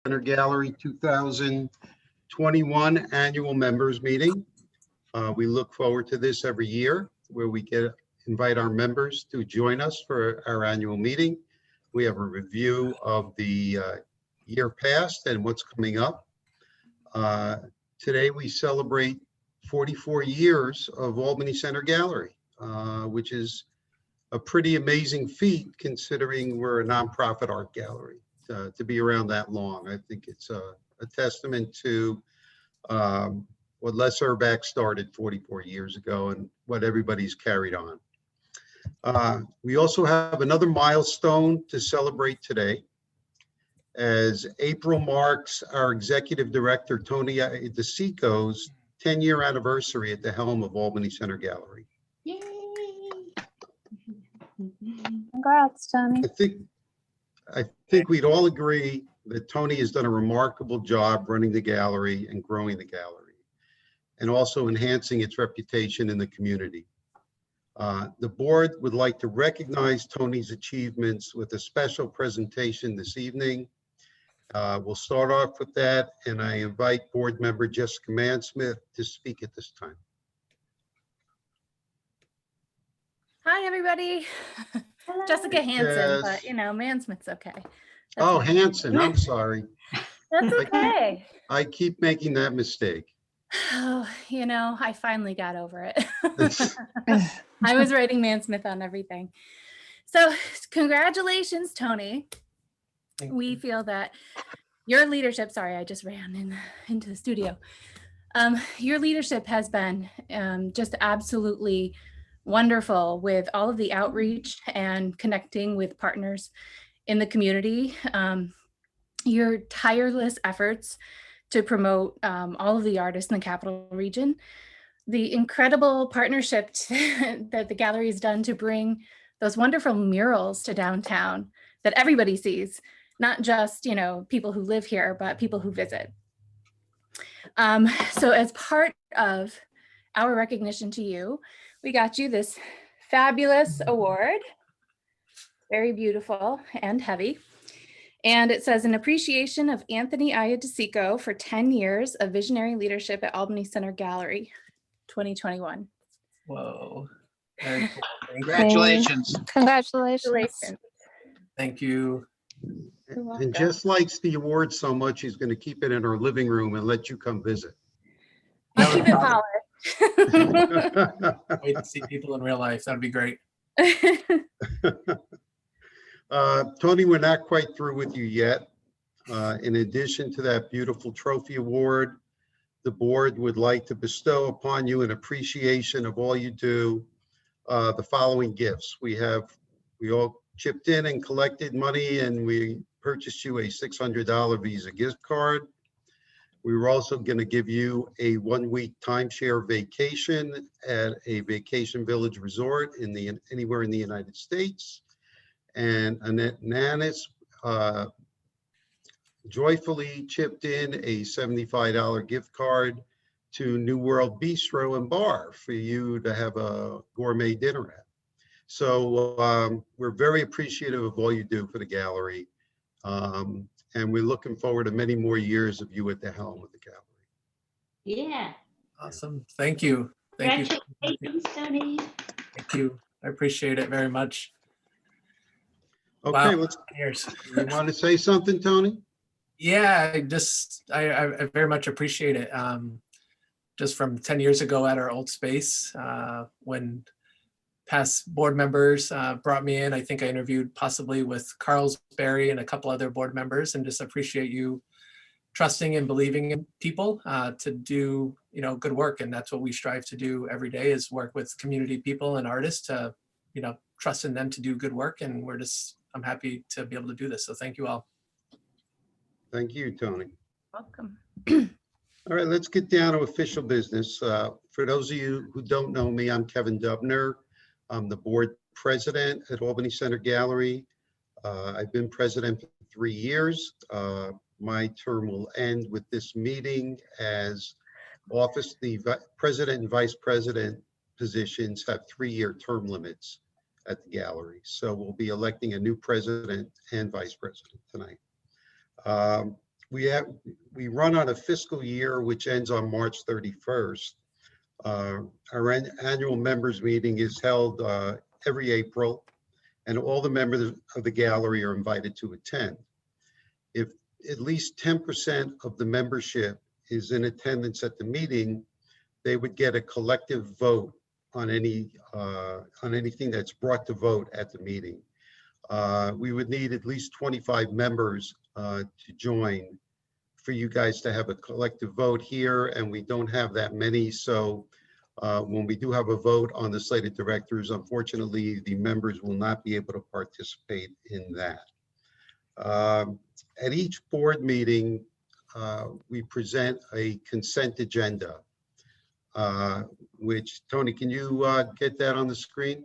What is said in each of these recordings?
Center Gallery 2021 Annual Members Meeting. We look forward to this every year where we invite our members to join us for our annual meeting. We have a review of the year past and what's coming up. Today we celebrate 44 years of Albany Center Gallery, which is a pretty amazing feat considering we're a nonprofit art gallery. To be around that long, I think it's a testament to what Les Urbach started 44 years ago and what everybody's carried on. We also have another milestone to celebrate today, as April marks our executive director, Tony DeSico's 10-year anniversary at the helm of Albany Center Gallery. Yay! Congrats, Tony. I think we'd all agree that Tony has done a remarkable job running the gallery and growing the gallery, and also enhancing its reputation in the community. The board would like to recognize Tony's achievements with a special presentation this evening. We'll start off with that, and I invite board member Jessica Mansmith to speak at this time. Hi, everybody. Hello. Jessica Hansen, Yes. but you know, Mansmith's okay. That's Oh, fine. Hanson, I'm sorry. That's okay. I keep making that mistake. Oh, you know, I finally got over it. I was writing Mansmith on everything. So congratulations, Tony. We feel that your leadership, sorry, I just ran into the studio. Your leadership has been just absolutely wonderful with all of the outreach and connecting with partners in the community. Your tireless efforts to promote all of the artists in the Capital Region, the incredible partnership that the gallery has done to bring those wonderful murals to downtown that everybody sees, not just, you know, people who live here, but people who visit. So as part of our recognition to you, we got you this fabulous award, very beautiful and heavy. And it says, in appreciation of Anthony DeSico for 10 years of visionary leadership at Albany Center Gallery, 2021. Whoa. Very cool. Congratulations. Congratulations. Congratulations. Thank you. You're welcome. And Jess likes the award so much, he's going to keep it in her living room and let you come visit. I'll keep it polished. Wait to see people in real life. That'd be great. Tony, we're not quite through with you yet. In addition to that beautiful trophy award, the board would like to bestow upon you an appreciation of all you do, the following gifts. We all chipped in and collected money, and we purchased you a $600 Visa gift card. We were also going to give you a 1-week timeshare vacation at a Vacation Village resort anywhere in the United States. And Annette Nannis joyfully chipped in a $75 gift card to New World Bistro and Bar for you to have a gourmet dinner at. So we're very appreciative of all you do for the gallery. And we're looking forward to many more years of you at the helm of the gallery. Yeah. Awesome. Thank you. Thank you. Congratulations, Tony. Thank you. I appreciate it very much. Okay, Wow. you want to say something, Tony? Yeah, I very much appreciate it. Just from 10 years ago at our old space, when past board members brought me in, I think I interviewed possibly with Carlsberry and a couple other board members, and just appreciate you trusting and believing in people to do, you know, good work. And that's what we strive to do every day, is work with community people and artists to, you know, trust in them to do good work. And I'm happy to be able to do this. So thank you all. Thank you, Tony. Welcome. All right, let's get down to official business. For those of you who don't know me, I'm Kevin Dubner. I'm the board president at Albany Center Gallery. I've been president for 3 years. My term will end with this meeting, as the president and vice president positions have 3-year term limits at the gallery. So we'll be electing a new president and vice president tonight. we run on a fiscal year which ends on March 31st. Our annual members meeting is held every April, and all the members of the gallery are invited to attend. If at least 10% of the membership is in attendance at the meeting, they would get a collective vote on anything that's brought to vote at the meeting. We would need at least 25 members to join for you guys to have a collective vote here, and we don't have that many. So when we do have a vote on the slate of directors, unfortunately, the members will not be able to participate in that. At each board meeting, we present a consent agenda, which, Tony, can you get that on the screen?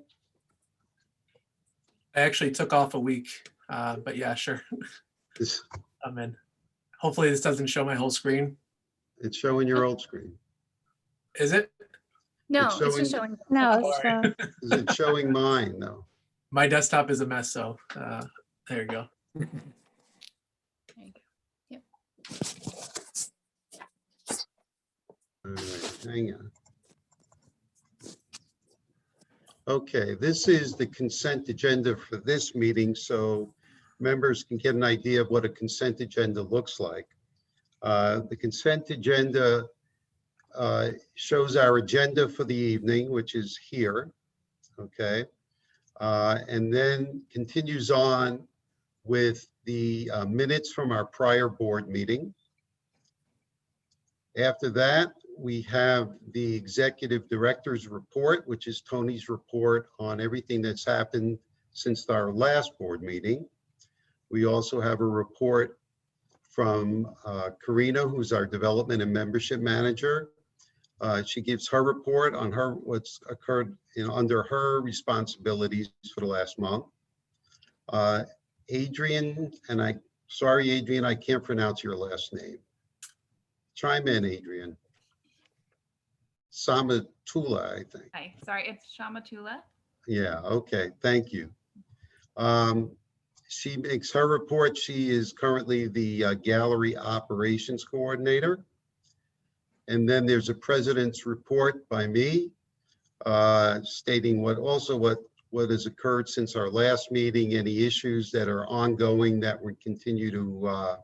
I actually took off a week, but yeah, sure. This, I'm in. Hopefully this doesn't show my whole screen. it's showing your old screen. Is it? No, It's it's just showing- showing. No, Okay. it's, Sorry. Is it showing mine though? My desktop is a mess, so there you go. There you go. Yep. All right, hang on. Okay, this is the consent agenda for this meeting, so members can get an idea of what a consent agenda looks like. The consent agenda shows our agenda for the evening, which is here, okay? And then continues on with the minutes from our prior board meeting. After that, we have the executive director's report, which is Tony's report on everything that's happened since our last board meeting. We also have a report from Karina, who's our development and membership manager. She gives her report on what's occurred under her responsibilities for the last month. Adrian, and sorry, Adrian, I can't pronounce your last name. Chime in, Adrian. Samatula, I think. Hi, sorry, it's Shamatula. Yeah, okay, thank you. She makes her report. She is currently the gallery operations coordinator. And then there's a president's report by me stating what has occurred since our last meeting, any issues that are ongoing that we continue to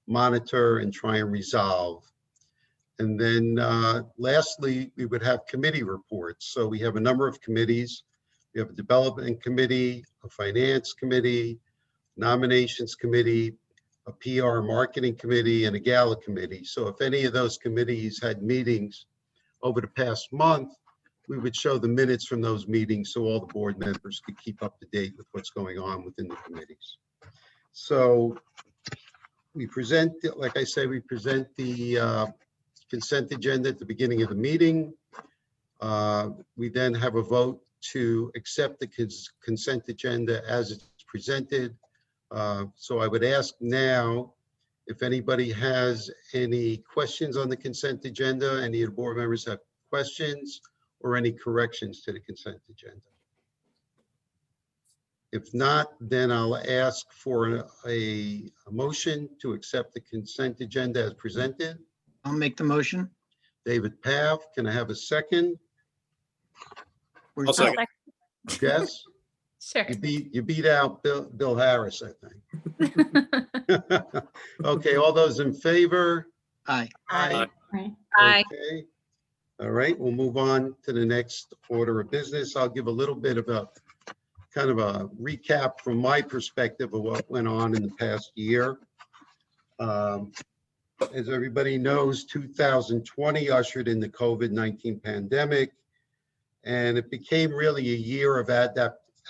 monitor and try and resolve. And then lastly, we would have committee reports. So we have a number of committees. We have a development committee, a finance committee, nominations committee, a PR marketing committee, and a gala committee. So if any of those committees had meetings over the past month, we would show the minutes from those meetings so all the board members could keep up to date with what's going on within the committees. So we present, like I say, we present the consent agenda at the beginning of the meeting. We then have a vote to accept the consent agenda as it's presented. So I would ask now if anybody has any questions on the consent agenda, any of the board members have questions or any corrections to the consent agenda. If not, then I'll ask for a motion to accept the consent agenda as presented. I'll make the motion. David Pav, can I have a second? Where's I'll Bill? second. Jess? Sure. You beat out Bill Harris, I think. Okay, all those in favor? Aye. Aye. Aye. Okay. All right, we'll move on to the next order of business. I'll give a little bit of a kind of a recap from my perspective of what went on in the past year. As everybody knows, 2020 ushered in the COVID-19 pandemic, and it became really a year of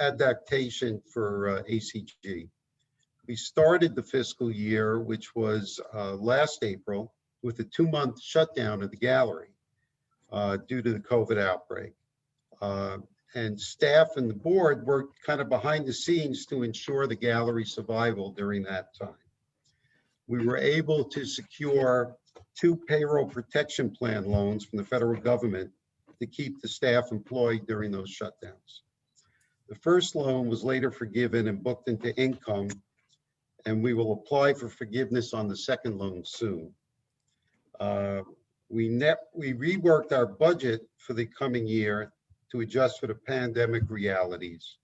adaptation for ACG. We started the fiscal year, which was last April, with a 2-month shutdown of the gallery due to the COVID outbreak. And staff and the board worked kind of behind the scenes to ensure the gallery survival during that time. We were able to secure 2 payroll protection plan loans from the federal government to keep the staff employed during those shutdowns. The first loan was later forgiven and booked into income, and we will apply for forgiveness on the second loan soon. We reworked our budget for the coming year to adjust for the pandemic realities.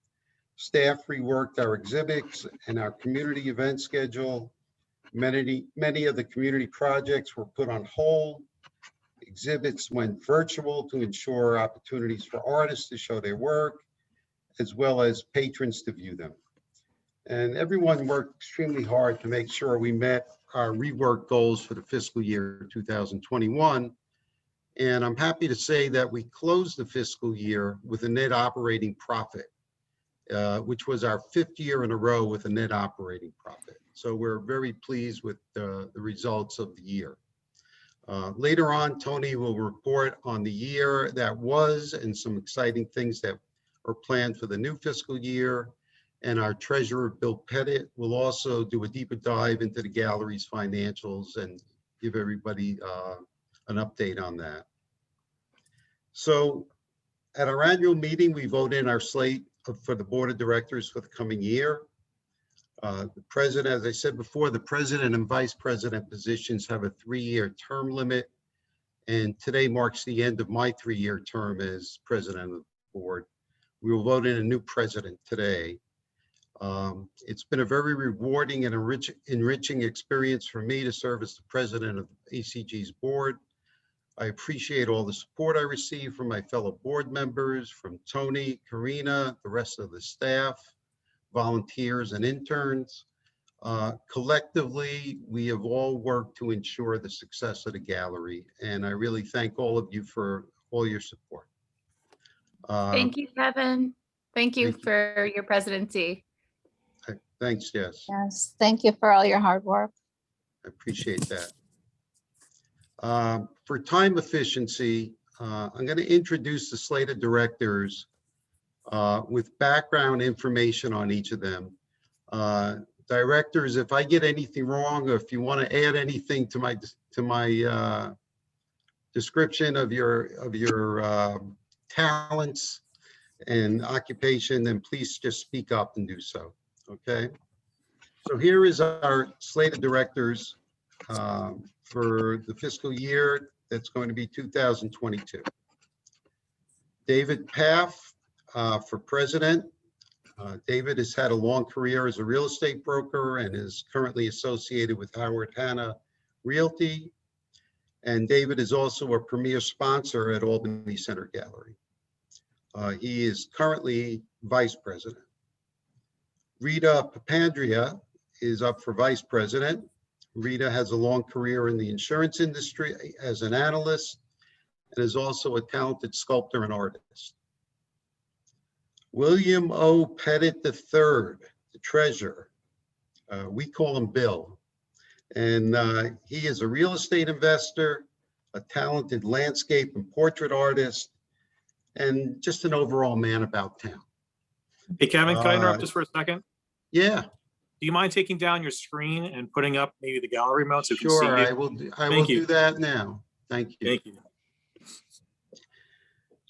Staff reworked our exhibits and our community event schedule. Many of the community projects were put on hold. Exhibits went virtual to ensure opportunities for artists to show their work, as well as patrons to view them. And everyone worked extremely hard to make sure we met our rework goals for the fiscal year 2021. And I'm happy to say that we closed the fiscal year with a net operating profit, which was our 5th year in a row with a net operating profit. So we're very pleased with the results of the year. Later on, Tony will report on the year that was and some exciting things that are planned for the new fiscal year. And our treasurer, Bill Pettit, will also do a deeper dive into the gallery's financials and give everybody an update on that. So at our annual meeting, we vote in our slate for the board of directors for the coming year. The president, as I said before, the president and vice president positions have a 3-year term limit. And today marks the end of my 3-year term as president of the board. We will vote in a new president today. It's been a very rewarding and enriching experience for me to serve as the president of ACG's board. I appreciate all the support I receive from my fellow board members, from Tony, Karina, the rest of the staff, volunteers and interns. Collectively, we have all worked to ensure the success of the gallery, and I really thank all of you for all your support. Thank you, Kevin. Thank you Thank you. for your presidency. Thanks, Jess. Yes, thank you for all your hard work. I appreciate that. For time efficiency, I'm going to introduce the slate of directors with background information on each of them. Directors, if I get anything wrong, or if you want to add anything to my description of your talents and occupation, then please just speak up and do so. Okay. So here is our slate of directors for the fiscal year that's going to be 2022. David Paff for president. David has had a long career as a real estate broker and is currently associated with Howard Hanna Realty. And David is also a premier sponsor at Albany Center Gallery. He is currently vice president. Rita Papandrea is up for vice president. Rita has a long career in the insurance industry as an analyst and is also a talented sculptor and artist. William O. Pettit III, the treasurer. We call him Bill. And he is a real estate investor, a talented landscape and portrait artist, and just an overall man about town. Hey, Kevin, can I interrupt just for a second? Yeah, Do you mind taking down your screen and putting up maybe the gallery mode so we can see sure. you? I will Thank you. do that now. Thank you. Thank you.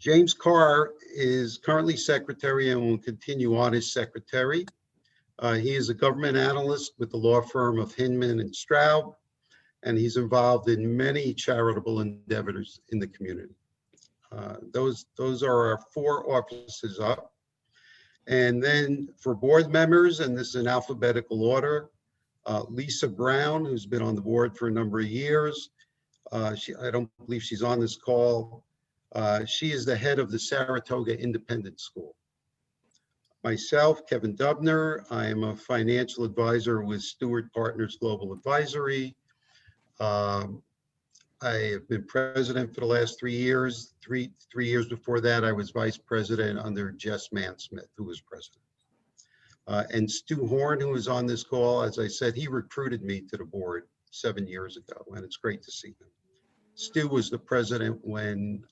James Carr is currently secretary and will continue on as secretary. He is a government analyst with the law firm of Hinman and Straub, and he's involved in many charitable endeavors in the community. Those are our 4 offices up. And then for board members, and this is in alphabetical order, Lisa Brown, who's been on the board for a number of years. I don't believe she's on this call. She is the head of the Saratoga Independent School. Myself, Kevin Dubner, I am a financial advisor with Stewart Partners Global Advisory. I have been president for the last 3 years. Three years before that, I was vice president under Jess Mansmith, who was president. And Stu Horn, who is on this call, as I said, he recruited me to the board 7 years ago, and it's great to see him. Stu was the president when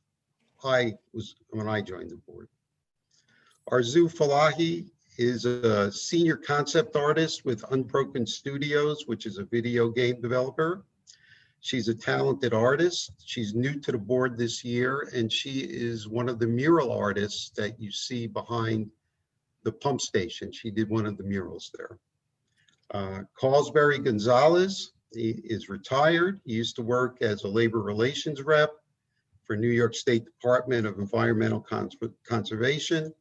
I joined the board. Arzu Falahi is a senior concept artist with Unbroken Studios, which is a video game developer. She's a talented artist. She's new to the board this year, and she is one of the mural artists that you see behind the pump station. She did one of the murals there. Cosberry Gonzalez, he is retired. He used to work as a labor relations rep for New York State Department of Environmental Conservation.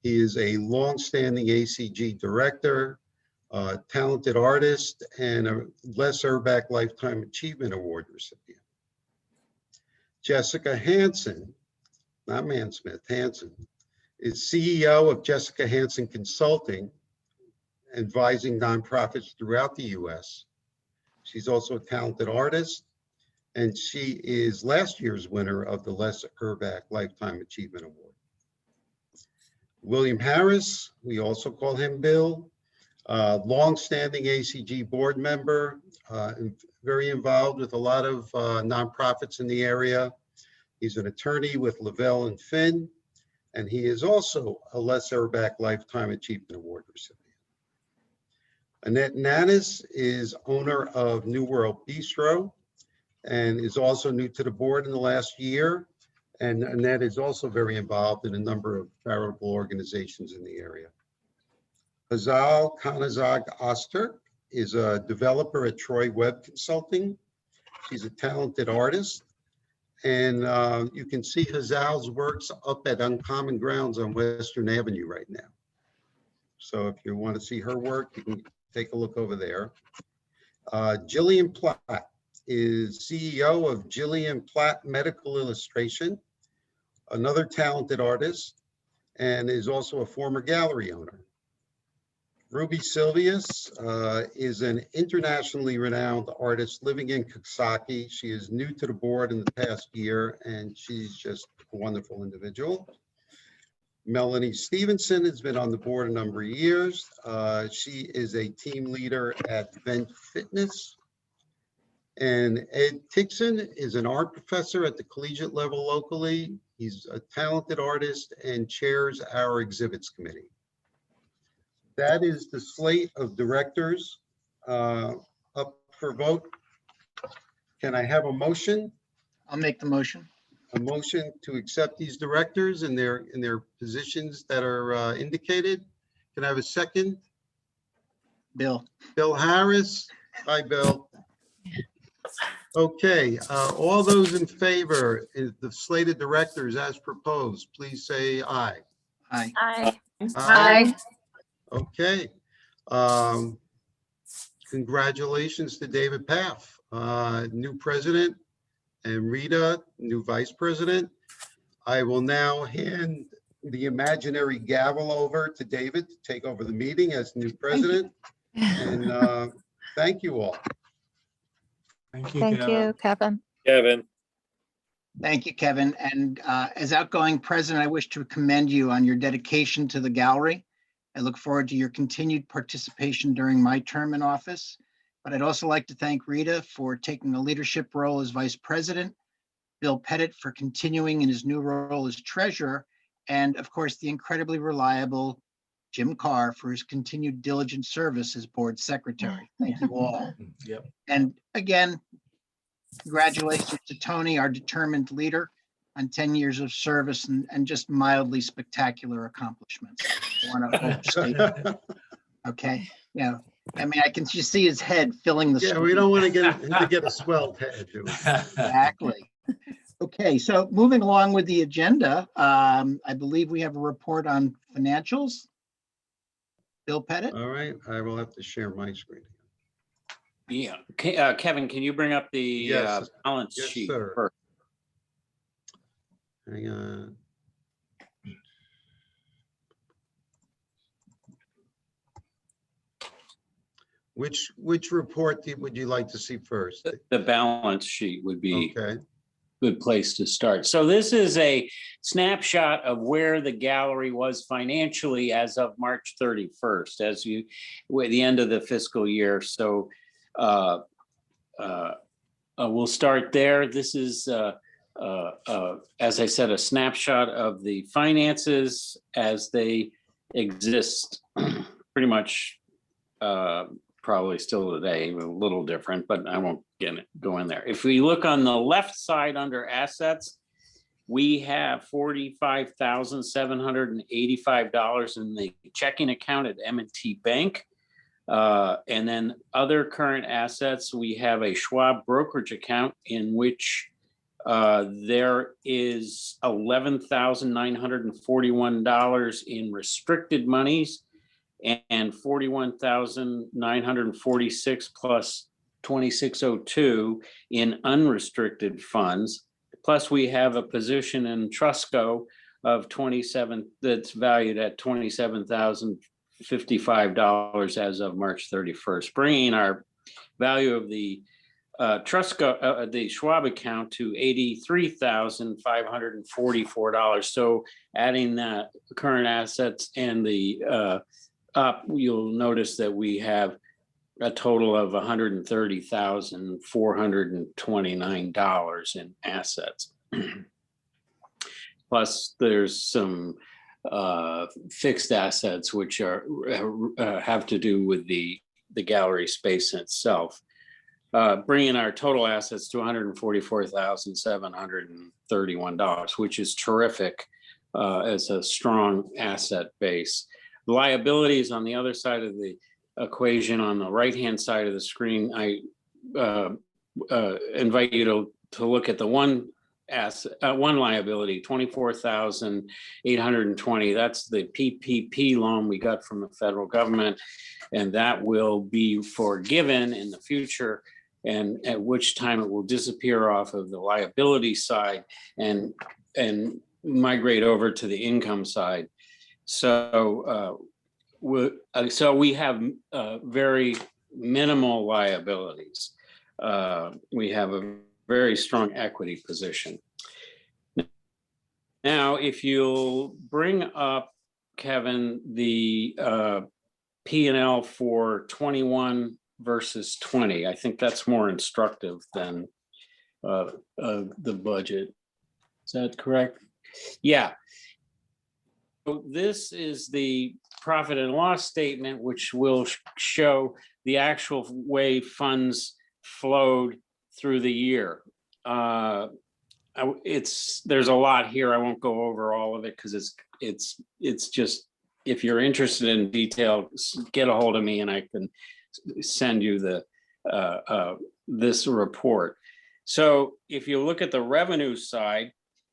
He is a longstanding ACG director, talented artist, and a Les Urbach Lifetime Achievement Award recipient. Jessica Hansen, not Mansmith, Hansen, is CEO of Jessica Hansen Consulting, advising nonprofits throughout the U.S. She's also a talented artist, and she is last year's winner of the Les Urbach Lifetime Achievement Award. William Harris, we also call him Bill, longstanding ACG board member, very involved with a lot of nonprofits in the area. He's an attorney with Lavelle and Finn, and he is also a Les Urbach Lifetime Achievement Award recipient. Annette Nanis is owner of New World Bistro and is also new to the board in the last year. And Annette is also very involved in a number of charitable organizations in the area. Hazal Kanazag Oster is a developer at Troy Web Consulting. She's a talented artist. And you can see Hazal's works up at Uncommon Grounds on Western Avenue right now. So if you want to see her work, you can take a look over there. Jillian Platt is CEO of Jillian Platt Medical Illustration, another talented artist, and is also a former gallery owner. Ruby Silvius is an internationally renowned artist living in Coxsackie. She is new to the board in the past year, and she's just a wonderful individual. Melanie Stevenson has been on the board a number of years. She is a team leader at Vent Fitness. And Ed Tixon is an art professor at the collegiate level locally. He's a talented artist and chairs our exhibits committee. That is the slate of directors up for vote. Can I have a motion? I'll make the motion. A motion to accept these directors in their positions that are indicated. Can I have a second? Bill. Bill Harris. Hi, Bill. Okay, all those in favor of the slated directors as proposed, please say aye. Aye. Aye. Aye. Okay. Congratulations to David Paff, new president, and Rita, new vice president. I will now hand the imaginary gavel over to David to take over the meeting as new president. And thank you all. Thank you, Thank Kevin. you, Kevin. Kevin. Thank you, Kevin. And as outgoing president, I wish to commend you on your dedication to the gallery. I look forward to your continued participation during my term in office. But I'd also like to thank Rita for taking a leadership role as vice president, Bill Pettit for continuing in his new role as treasurer, and of course, the incredibly reliable Jim Carr for his continued diligent service as board secretary. Thank you all. Yep. And again, congratulations to Tony, our determined leader, on 10 years of service and just mildly spectacular accomplishments. I want to overstate that. Okay, yeah. I mean, I can just see his head filling the Yeah, screen. we don't want to get him to get a swelled head. do we? Exactly. Okay, so moving along with the agenda, I believe we have a report on financials. Bill Pettit? All right, I will have to share my screen. Yeah, Kevin, can you bring up the Yes. balance Yes, sheet sir. first? Hang on. Which report would you like to see first? The balance sheet would be Okay, a good place to start. So this is a snapshot of where the gallery was financially as of March 31st, at the end of the fiscal year. So we'll start there. This is, as I said, a snapshot of the finances as they exist, pretty much probably still today, a little different, but I won't go in there. If we look on the left side under assets, we have $45,785 in the checking account at M&T Bank. And then other current assets, we have a Schwab brokerage account in which there is $11,941 in restricted monies and $41,946 plus 2602 in unrestricted funds. Plus, we have a position in Trustco of 27 that's valued at $27,055 as of March 31st, bringing our value of the Trustco, the Schwab account to $83,544. So adding that current assets and the up, you'll notice that we have a total of $130,429 in assets. Plus, there's some fixed assets which are have to do with the gallery space itself, bringing our total assets to $144,731, which is terrific as a strong asset base. Liabilities on the other side of the equation, on the right-hand side of the screen, I invite you to look at the one liability, $24,820. That's the PPP loan we got from the federal government, and that will be forgiven in the future, and at which time it will disappear off of the liability side and migrate over to the income side. So we have very minimal liabilities. We have a very strong equity position. Now, if you'll bring up, Kevin, the P&L for 21 versus 20, I think that's more instructive than the budget. Is that correct? Yeah. So this is the profit and loss statement, which will show the actual way funds flowed through the year. There's a lot here. I won't go over all of it because it's just, if you're interested in detail, get a hold of me and I can send you this report. So if you look at the revenue side,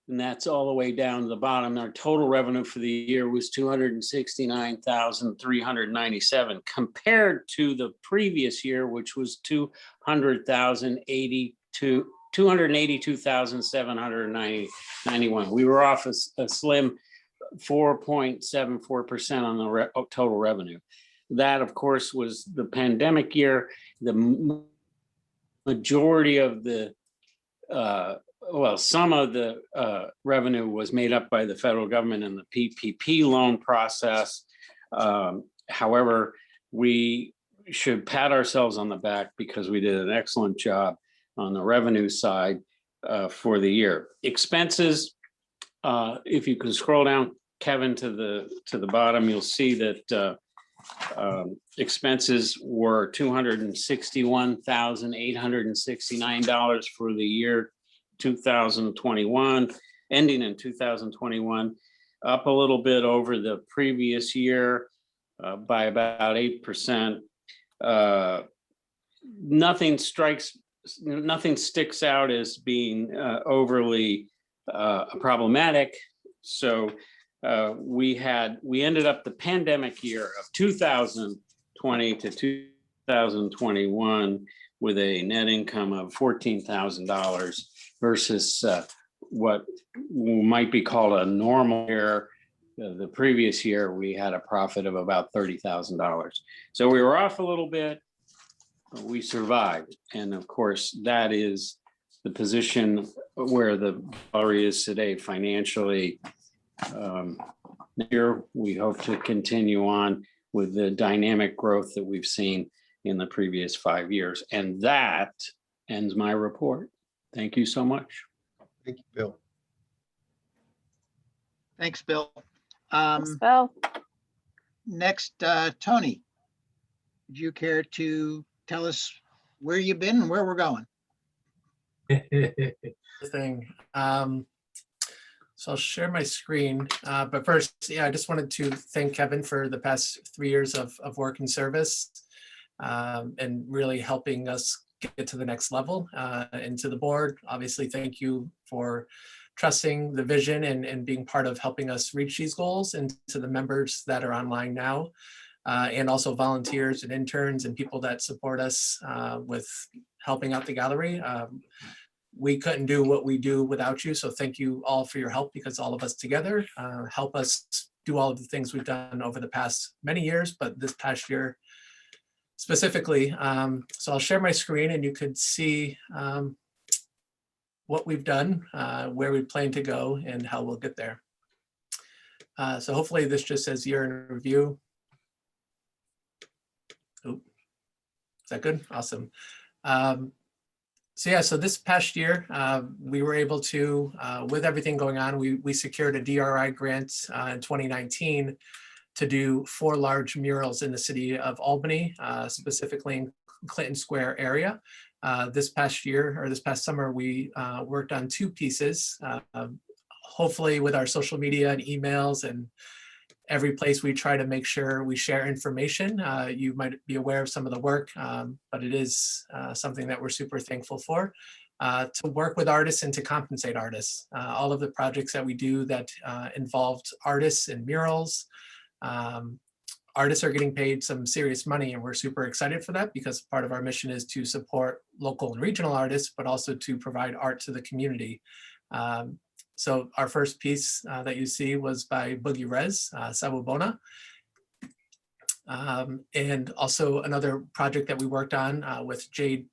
and that's all the way down to the bottom, our total revenue for the year was $269,397 compared to the previous year, which was $282,791. We were off a slim 4.74% on the total revenue. That, of course, was the pandemic year. The majority of the some of the revenue was made up by the federal government in the PPP loan process. However, we should pat ourselves on the back because we did an excellent job on the revenue side for the year. Expenses, if you can scroll down, Kevin, to the bottom, you'll see that expenses were $261,869 for the year 2021, ending in 2021, up a little bit over the previous year by about 8%. Nothing sticks out as being overly problematic. So we ended up the pandemic year of 2020 to 2021 with a net income of $14,000 versus what might be called a normal year. The previous year, we had a profit of about $30,000. So we were off a little bit, but we survived. And of course, that is the position where the gallery is today financially. Here, we hope to continue on with the dynamic growth that we've seen in the previous 5 years. And that ends my report. Thank you so much. Thank you, Bill. Thanks, Bill. Thanks, Bill. Next, Tony, would you care to tell us where you've been and where we're going? Thing. So I'll share my screen, but first, I just wanted to thank Kevin for the past 3 years of work and service. and really helping us get to the next level. And to the board, obviously, thank you for trusting the vision and being part of helping us reach these goals, and to the members that are online now, and also volunteers and interns and people that support us with helping out the gallery. We couldn't do what we do without you, so thank you all for your help, because all of us together help us do all of the things we've done over the past many years, but this past year specifically. So I'll share my screen and you could see what we've done, where we plan to go, and how we'll get there. So hopefully this just says year in review. Oop. Is that good? Awesome. So yeah, so this past year, we were able to, with everything going on, we secured a DRI grant in 2019 to do 4 large murals in the city of Albany, specifically in Clinton Square area. This past year, or this past summer, we worked on 2 pieces. Hopefully with our social media and emails and every place we try to make sure we share information. You might be aware of some of the work, but it is something that we're super thankful for, to work with artists and to compensate artists. All of the projects that we do that involved artists and murals, artists are getting paid some serious money, and we're super excited for that, because part of our mission is to support local and regional artists, but also to provide art to the community. So our first piece that you see was by Boogie Rez, Sawubona. And also another project that we worked on with Jade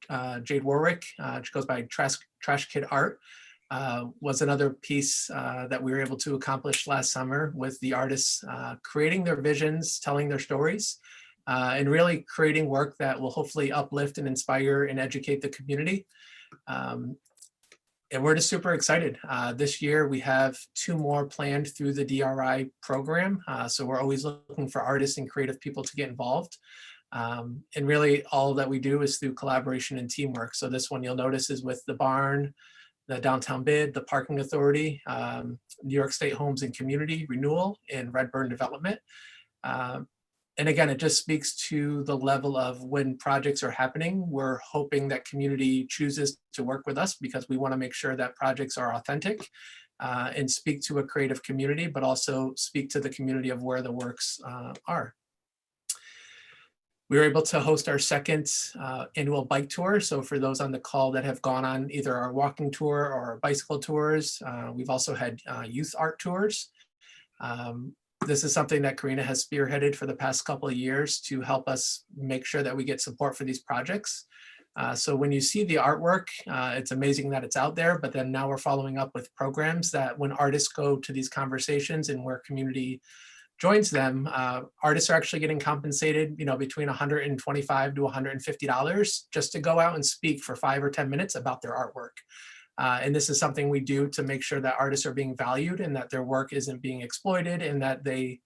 Warwick, which goes by Trash Kid Art, was another piece that we were able to accomplish last summer, with the artists creating their visions, telling their stories, and really creating work that will hopefully uplift and inspire and educate the community. And we're just super excited. This year we have 2 more planned through the DRI program. So we're always looking for artists and creative people to get involved. And really all that we do is through collaboration and teamwork. So this one you'll notice is with the Barn, the Downtown Bid, the Parking Authority, New York State Homes and Community Renewal, and Redburn Development. And again, it just speaks to the level of when projects are happening, we're hoping that community chooses to work with us, because we want to make sure that projects are authentic and speak to a creative community, but also speak to the community of where the works are. We were able to host our 2nd annual bike tour. So for those on the call that have gone on either our walking tour or our bicycle tours, we've also had youth art tours. This is something that Karina has spearheaded for the past couple of years to help us make sure that we get support for these projects. So when you see the artwork, it's amazing that it's out there, but then now we're following up with programs that when artists go to these conversations and where community joins them, artists are actually getting compensated, between $125 to $150 just to go out and speak for 5 or 10 minutes about their artwork. And this is something we do to make sure that artists are being valued and that their work isn't being exploited, and that they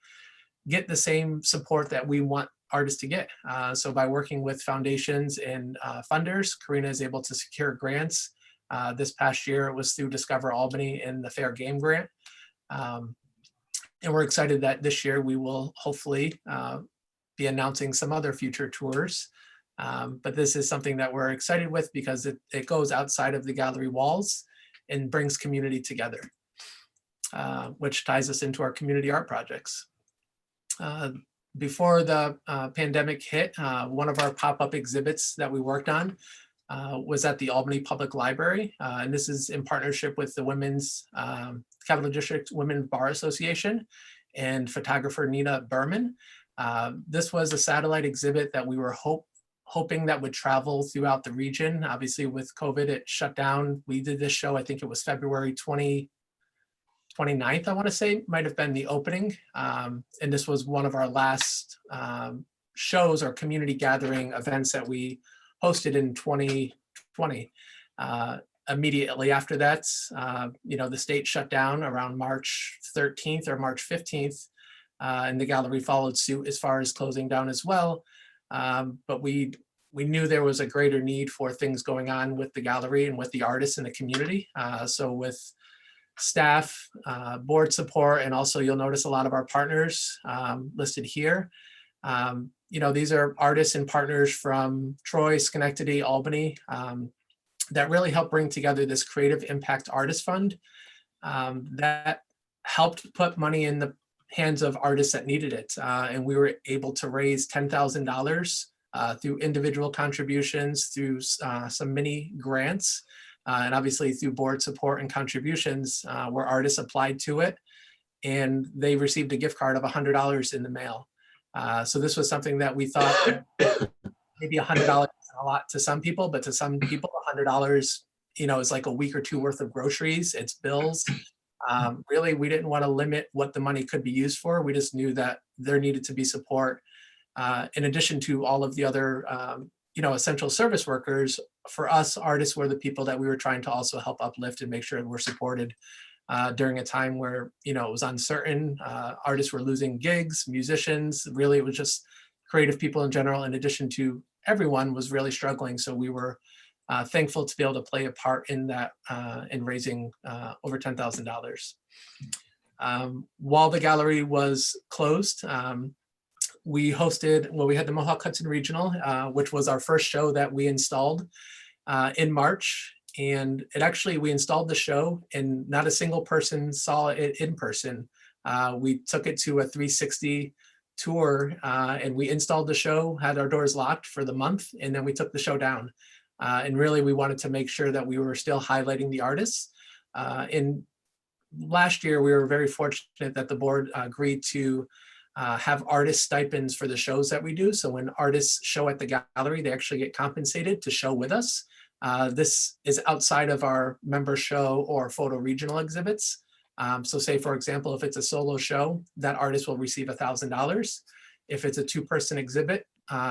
get the same support that we want artists to get. So by working with foundations and funders, Karina is able to secure grants. This past year, it was through Discover Albany and the Fair Game Grant. And we're excited that this year we will hopefully be announcing some other future tours. But this is something that we're excited with, because it goes outside of the gallery walls and brings community together, which ties us into our community art projects. Before the pandemic hit, one of our pop-up exhibits that we worked on was at the Albany Public Library. And this is in partnership with the Capital District Women Bar Association and photographer Nina Berman. This was a satellite exhibit that we were hoping that would travel throughout the region. Obviously with COVID, it shut down. We did this show, I think it was February 29th, I want to say, might have been the opening. And this was one of our last shows or community gathering events that we hosted in 2020. Immediately after that, the state shut down around March 13th or March 15th, and the gallery followed suit as far as closing down as well. But we knew there was a greater need for things going on with the gallery and with the artists in the community. So with staff, board support, and also you'll notice a lot of our partners listed here. These are artists and partners from Troy, Schenectady, Albany, that really helped bring together this Creative Impact Artist Fund that helped put money in the hands of artists that needed it. And we were able to raise $10,000 through individual contributions, through some mini grants, and obviously through board support and contributions where artists applied to it. And they received a gift card of $100 in the mail. So this was something that we thought maybe $100 is a lot to some people, but to some people, $100, is like a week or two worth of groceries. It's bills. Really, we didn't want to limit what the money could be used for. We just knew that there needed to be support in addition to all of the other, essential service workers. For us, artists were the people that we were trying to also help uplift and make sure we're supported during a time where, it was uncertain. Artists were losing gigs, musicians. Really, it was just creative people in general, in addition to everyone was really struggling. So we were thankful to be able to play a part in that, in raising over $10,000. While the gallery was closed, we had the Mohawk Hudson Regional, which was our first show that we installed in March. And we installed the show and not a single person saw it in person. We took it to a 360 tour and we installed the show, had our doors locked for the month, and then we took the show down. And really, we wanted to make sure that we were still highlighting the artists. And last year, we were very fortunate that the board agreed to have artist stipends for the shows that we do. So when artists show at the gallery, they actually get compensated to show with us. This is outside of our member show or photo regional exhibits. So say, for example, if it's a solo show, that artist will receive $1,000. If it's a two-person exhibit,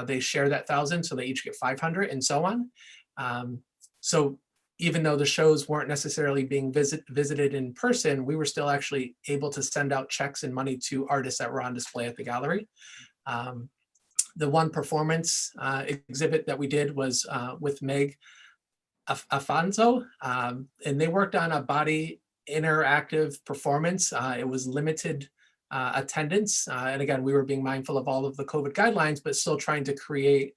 they share that $1,000, so they each get $500 and so on. So even though the shows weren't necessarily being visited in person, we were still actually able to send out checks and money to artists that were on display at the gallery. The one performance exhibit that we did was with Meg Afonso, and they worked on a body interactive performance. It was limited attendance. And again, we were being mindful of all of the COVID guidelines, but still trying to create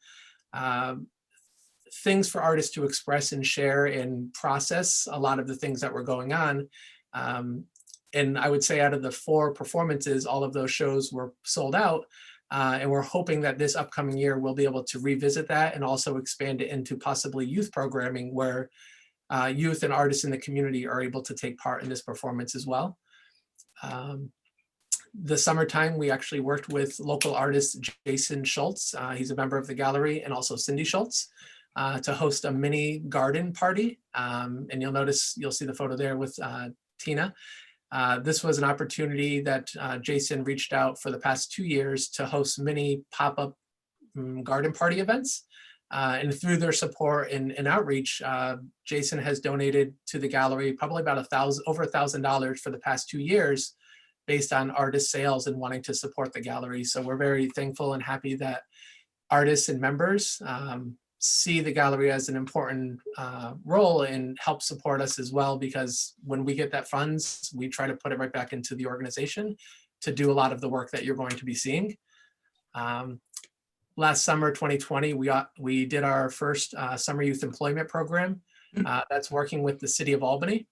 things for artists to express and share and process a lot of the things that were going on. And I would say out of the 4 performances, all of those shows were sold out. And we're hoping that this upcoming year we'll be able to revisit that and also expand it into possibly youth programming where youth and artists in the community are able to take part in this performance as well. The summertime, we actually worked with local artist Jason Schultz. He's a member of the gallery, and also Cindy Schultz, to host a mini garden party. And you'll see the photo there with Tina. This was an opportunity that Jason reached out for the past 2 years to host mini pop-up garden party events. And through their support and outreach, Jason has donated to the gallery probably about over $1,000 for the past 2 years based on artist sales and wanting to support the gallery. So we're very thankful and happy that artists and members see the gallery as an important role and help support us as well, because when we get that funds, we try to put it right back into the organization to do a lot of the work that you're going to be seeing. Last summer, 2020, we did our first summer youth employment program that's working with the city of Albany.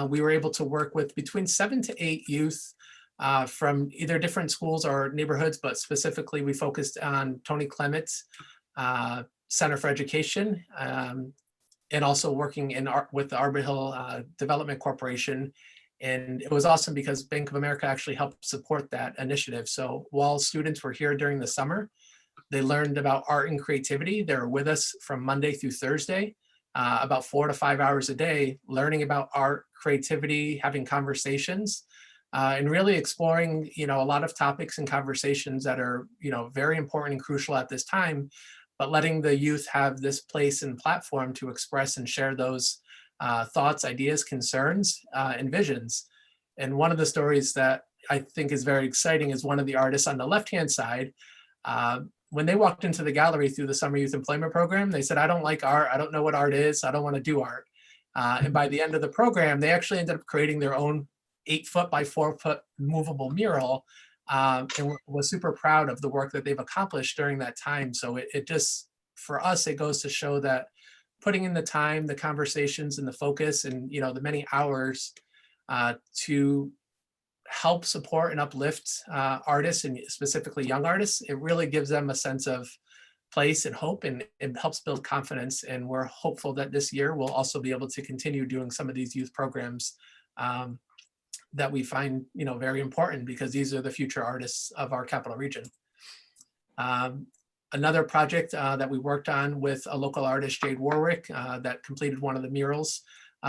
We were able to work with between 7 to 8 youth from either different schools or neighborhoods, but specifically we focused on Tony Clement's Center for Education, and also working with the Arbor Hill Development Corporation. And it was awesome because Bank of America actually helped support that initiative. So while students were here during the summer, they learned about art and creativity. They were with us from Monday through Thursday, about 4 to 5 hours a day, learning about art, creativity, having conversations, and really exploring, a lot of topics and conversations that are, very important and crucial at this time, but letting the youth have this place and platform to express and share those thoughts, ideas, concerns, and visions. And one of the stories that I think is very exciting is one of the artists on the left-hand side. When they walked into the gallery through the Summer Youth Employment Program, they said, "I don't like art. I don't know what art is. I don't want to do art." And by the end of the program, they actually ended up creating their own 8-foot by 4-foot movable mural and was super proud of the work that they've accomplished during that time. So it just, for us, it goes to show that putting in the time, the conversations, and the focus, and the many hours to help support and uplift artists, and specifically young artists, it really gives them a sense of place and hope, and it helps build confidence. And we're hopeful that this year we'll also be able to continue doing some of these youth programs that we find very important, because these are the future artists of our capital region. Another project that we worked on with a local artist, Jade Warwick, that completed one of the murals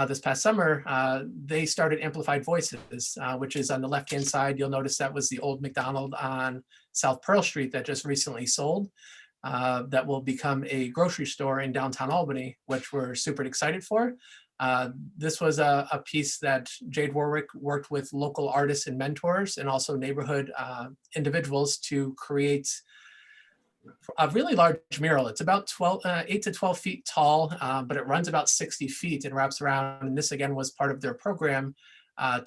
this past summer. They started Amplified Voices, which is on the left-hand side. You'll notice that was the old McDonald on South Pearl Street that just recently sold. That will become a grocery store in downtown Albany, which we're super excited for. This was a piece that Jade Warwick worked with local artists and mentors, and also neighborhood individuals, to create a really large mural. It's about 8 to 12 feet tall, but it runs about 60 feet and wraps around. And this, again, was part of their program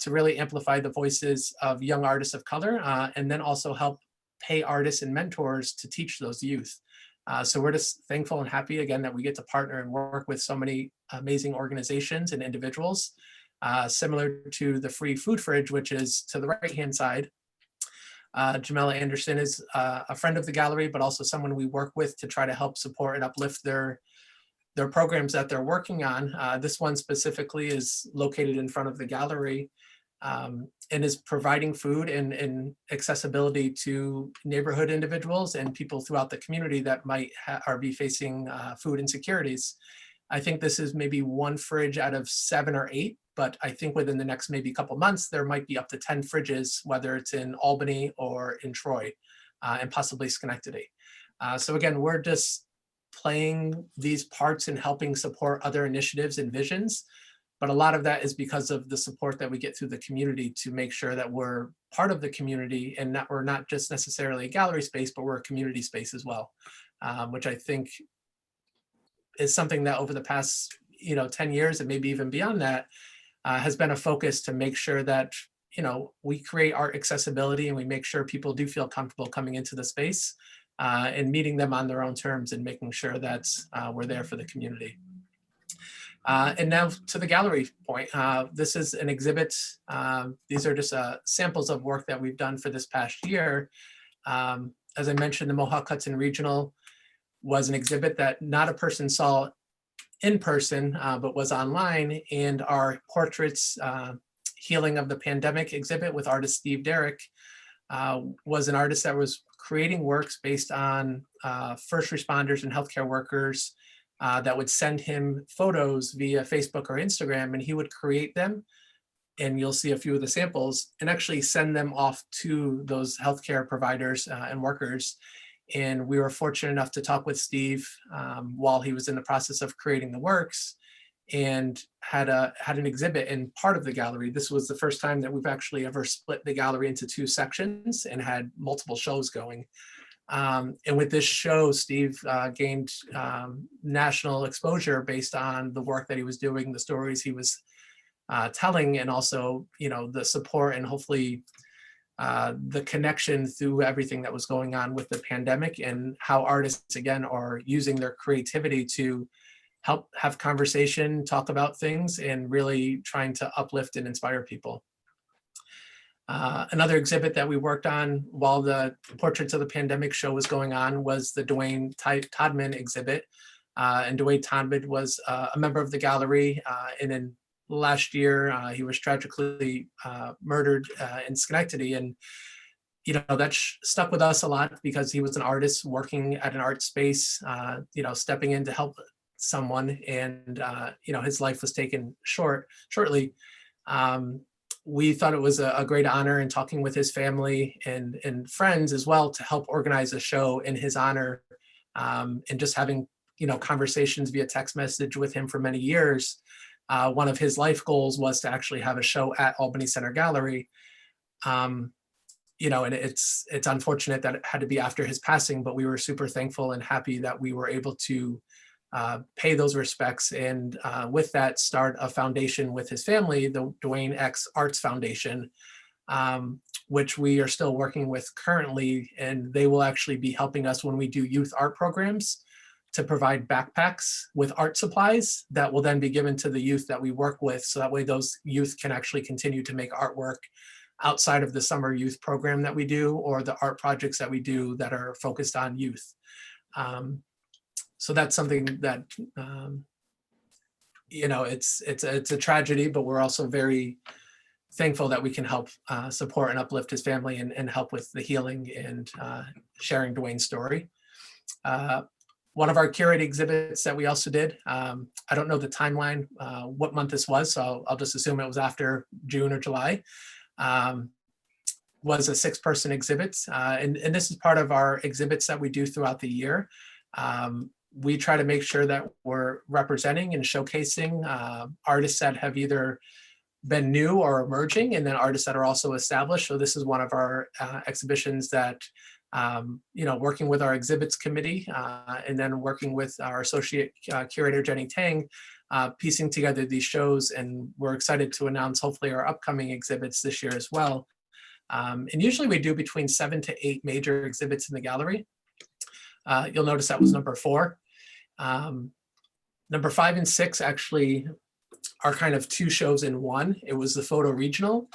to really amplify the voices of young artists of color, and then also help pay artists and mentors to teach those youth. So we're just thankful and happy, again, that we get to partner and work with so many amazing organizations and individuals, similar to the Free Food Fridge, which is to the right-hand side. Jamela Anderson is a friend of the gallery, but also someone we work with to try to help support and uplift their programs that they're working on. This one specifically is located in front of the gallery, and is providing food and accessibility to neighborhood individuals and people throughout the community that might be facing food insecurities. I think this is maybe one fridge out of 7 or 8, but I think within the next maybe couple months, there might be up to 10 fridges, whether it's in Albany or in Troy, and possibly Schenectady. So again, we're just playing these parts and helping support other initiatives and visions. But a lot of that is because of the support that we get through the community to make sure that we're part of the community, and that we're not just necessarily a gallery space, but we're a community space as well, which I think is something that over the past 10 years and maybe even beyond that has been a focus, to make sure that we create art accessibility, and we make sure people do feel comfortable coming into the space and meeting them on their own terms, and making sure that we're there for the community. And now to the gallery point. This is an exhibit. These are just samples of work that we've done for this past year. As I mentioned, the Mohawk Hudson Regional was an exhibit that not a person saw in person, but was online. And our Portraits Healing of the Pandemic exhibit with artist Steve Derrick was an artist that was creating works based on first responders and healthcare workers that would send him photos via Facebook or Instagram, and he would create them. And you'll see a few of the samples, and actually send them off to those healthcare providers and workers. And we were fortunate enough to talk with Steve while he was in the process of creating the works, and had an exhibit in part of the gallery. This was the first time that we've actually ever split the gallery into 2 sections and had multiple shows going. And with this show, Steve gained national exposure based on the work that he was doing, the stories he was telling, and also, the support and hopefully the connection through everything that was going on with the pandemic, and how artists, again, are using their creativity to help have conversation, talk about things, and really trying to uplift and inspire people. Another exhibit that we worked on while the Portraits of the Pandemic show was going on was the Dwayne Todman exhibit. And Dwayne Todman was a member of the gallery. And in last year, he was tragically murdered in Schenectady. And, that stuck with us a lot, because he was an artist working at an art space, stepping in to help someone. And, his life was taken shortly. We thought it was a great honor, in talking with his family and friends as well, to help organize a show in his honor, and just having conversations via text message with him for many years. One of his life goals was to actually have a show at Albany Center Gallery. And it's unfortunate that it had to be after his passing, but we were super thankful and happy that we were able to pay those respects, and with that, start a foundation with his family, the Dwayne X Arts Foundation, which we are still working with currently, and they will actually be helping us when we do youth art programs to provide backpacks with art supplies that will then be given to the youth that we work with. So that way those youth can actually continue to make artwork outside of the summer youth program that we do, or the art projects that we do that are focused on youth. So that's something that, you know, it's a tragedy, but we're also very thankful that we can help support and uplift his family and help with the healing and sharing Dwayne's story. One of our curated exhibits that we also did, I don't know the timeline, what month this was, so I'll just assume it was after June or July, was a 6-person exhibit. And this is part of our exhibits that we do throughout the year. We try to make sure that we're representing and showcasing artists that have either been new or emerging, and then artists that are also established. So this is one of our exhibitions that, you know, working with our exhibits committee and then working with our associate curator, Jenny Tang, piecing together these shows. And we're excited to announce hopefully our upcoming exhibits this year as well. And usually we do between 7 to 8 major exhibits in the gallery. You'll notice that was number 4. Number 5 and 6 actually are kind of 2 shows in one. It was the photo regional.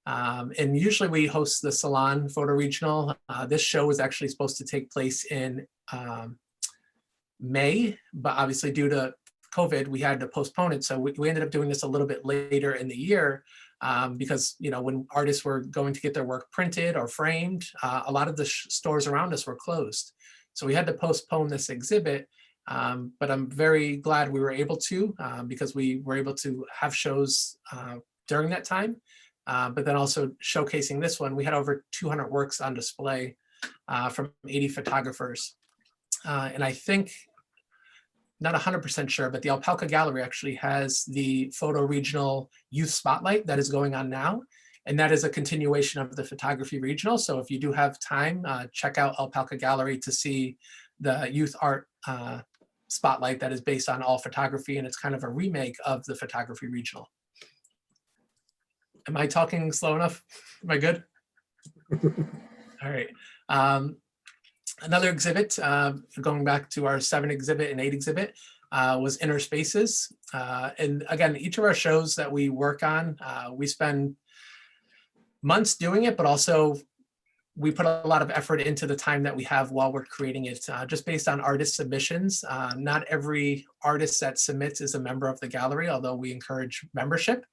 And usually we host the Salon Photo Regional. This show was actually supposed to take place in May, but obviously due to COVID, we had to postpone it. So we ended up doing this a little bit later in the year because, you know, when artists were going to get their work printed or framed, a lot of the stores around us were closed. So we had to postpone this exhibit, but I'm very glad we were able to because we were able to have shows during that time. But then also showcasing this one, we had over 200 works on display from 80 photographers. And I think, not 100% sure, but the Alpaca Gallery actually has the Photo Regional Youth Spotlight that is going on now. And that is a continuation of the Photography Regional. So if you do have time, check out Alpaca Gallery to see the youth art spotlight that is based on all photography. And it's kind of a remake of the Photography Regional. Am I talking slow enough? Am I good? All right. Another exhibit, going back to our 7 exhibit and 8 exhibit, was Inner Spaces. And again, each of our shows that we work on, we spend months doing it, but also we put a lot of effort into the time that we have while we're creating it, just based on artist submissions. Not every artist that submits is a member of the gallery, although we encourage membership.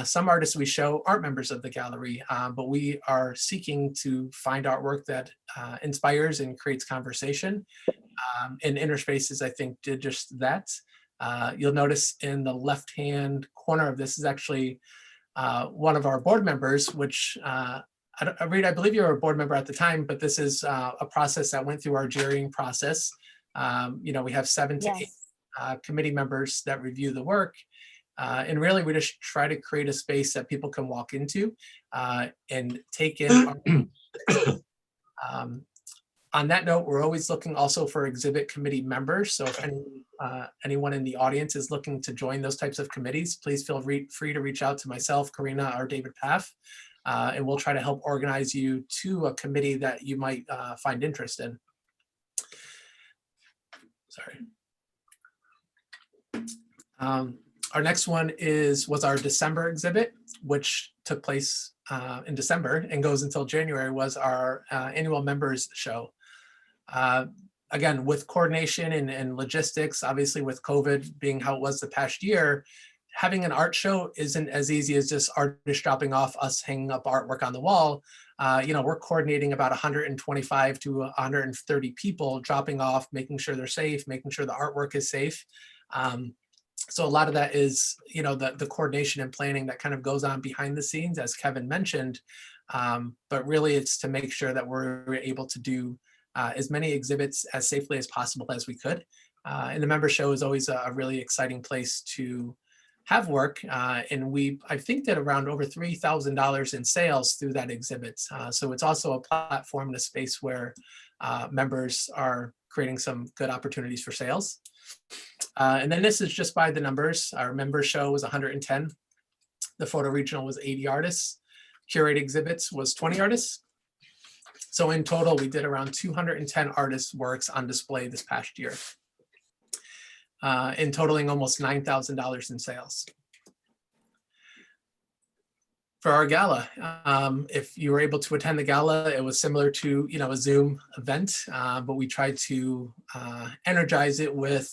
Some artists we show aren't members of the gallery, but we are seeking to find artwork that inspires and creates conversation. And Inner Spaces, I think, did just that. You'll notice in the left-hand corner of this is actually one of our board members, which Reed, I believe you were a board member at the time, but this is a process that went through our jurying process. You know, we have 7 to 8 committee members that review the work. And really, we just try to create a space that people can walk into and take in. On that note, we're always looking also for exhibit committee members. So if anyone in the audience is looking to join those types of committees, please feel free to reach out to myself, Karina, or David Paff, and we'll try to help organize you to a committee that you might find interest in. Sorry. Our next one was our December exhibit, which took place in December and goes until January, was our annual members show. Again, with coordination and logistics, obviously with COVID being how it was the past year, having an art show isn't as easy as just artists dropping off, us hanging up artwork on the wall. You know, we're coordinating about 125 to 130 people dropping off, making sure they're safe, making sure the artwork is safe. So a lot of that is, you know, the coordination and planning that kind of goes on behind the scenes, as Kevin mentioned. But really, it's to make sure that we're able to do as many exhibits as safely as possible as we could. And the member show is always a really exciting place to have work. And I think that around over $3,000 in sales through that exhibit. So it's also a platform and a space where members are creating some good opportunities for sales. And then this is just by the numbers. Our member show was 110. The photo regional was 80 artists. curate exhibits was 20 artists. So in total, we did around 210 artists' works on display this past year, in totaling almost $9,000 in sales. For our gala, if you were able to attend the gala, it was similar to a Zoom event, but we tried to energize it with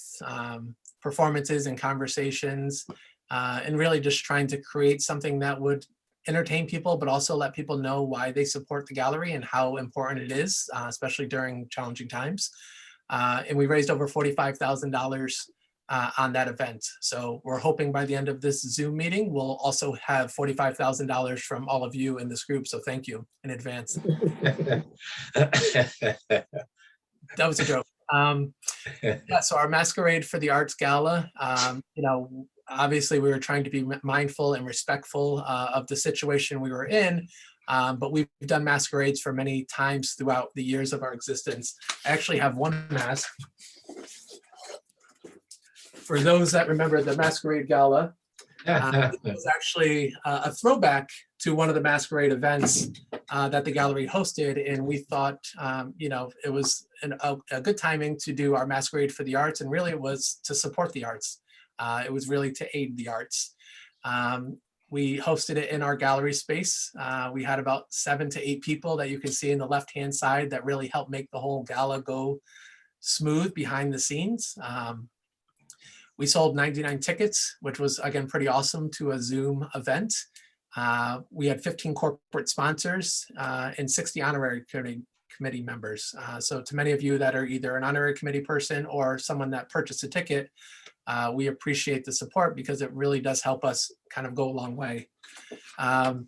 performances and conversations, and really just trying to create something that would entertain people, but also let people know why they support the gallery and how important it is, especially during challenging times. And we raised over $45,000 on that event. So we're hoping by the end of this Zoom meeting, we'll also have $45,000 from all of you in this group. So thank you in advance. That was a joke. Yeah, so our Masquerade for the Arts Gala, obviously we were trying to be mindful and respectful of the situation we were in, but we've done masquerades for many times throughout the years of our existence. I actually have one mask. For those that remember the Masquerade Gala, it was actually a throwback to one of the Masquerade events that the gallery hosted, and we thought, it was a good timing to do our Masquerade for the Arts, and really it was to support the arts. It was really to aid the arts. We hosted it in our gallery space. We had about 7 to 8 people that you can see in the left-hand side that really helped make the whole gala go smooth behind the scenes. We sold 99 tickets, which was, again, pretty awesome to a Zoom event. We had 15 corporate sponsors and 60 honorary committee members. So to many of you that are either an honorary committee person or someone that purchased a ticket, we appreciate the support because it really does help us kind of go a long way. And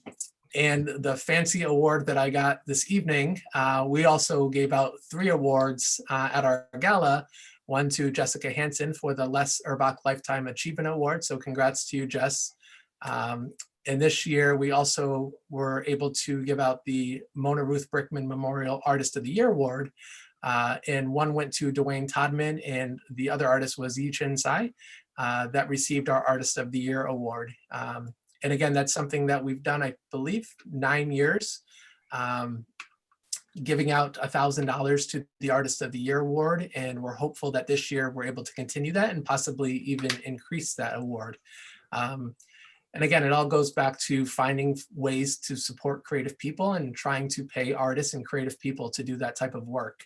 the fancy award that I got this evening, we also gave out 3 awards at our gala. One to Jessica Hansen for the Les Urbach Lifetime Achievement Award. So congrats to you, Jess. And this year, we also were able to give out the Mona Ruth Brickman Memorial Artist of the Year Award. And one went to Dwayne Todman, and the other artist was Yi Chin Sai, that received our Artist of the Year Award. And again, that's something that we've done, I believe, 9 years. Giving out $1,000 to the Artist of the Year Award. And we're hopeful that this year we're able to continue that and possibly even increase that award. And again, it all goes back to finding ways to support creative people and trying to pay artists and creative people to do that type of work.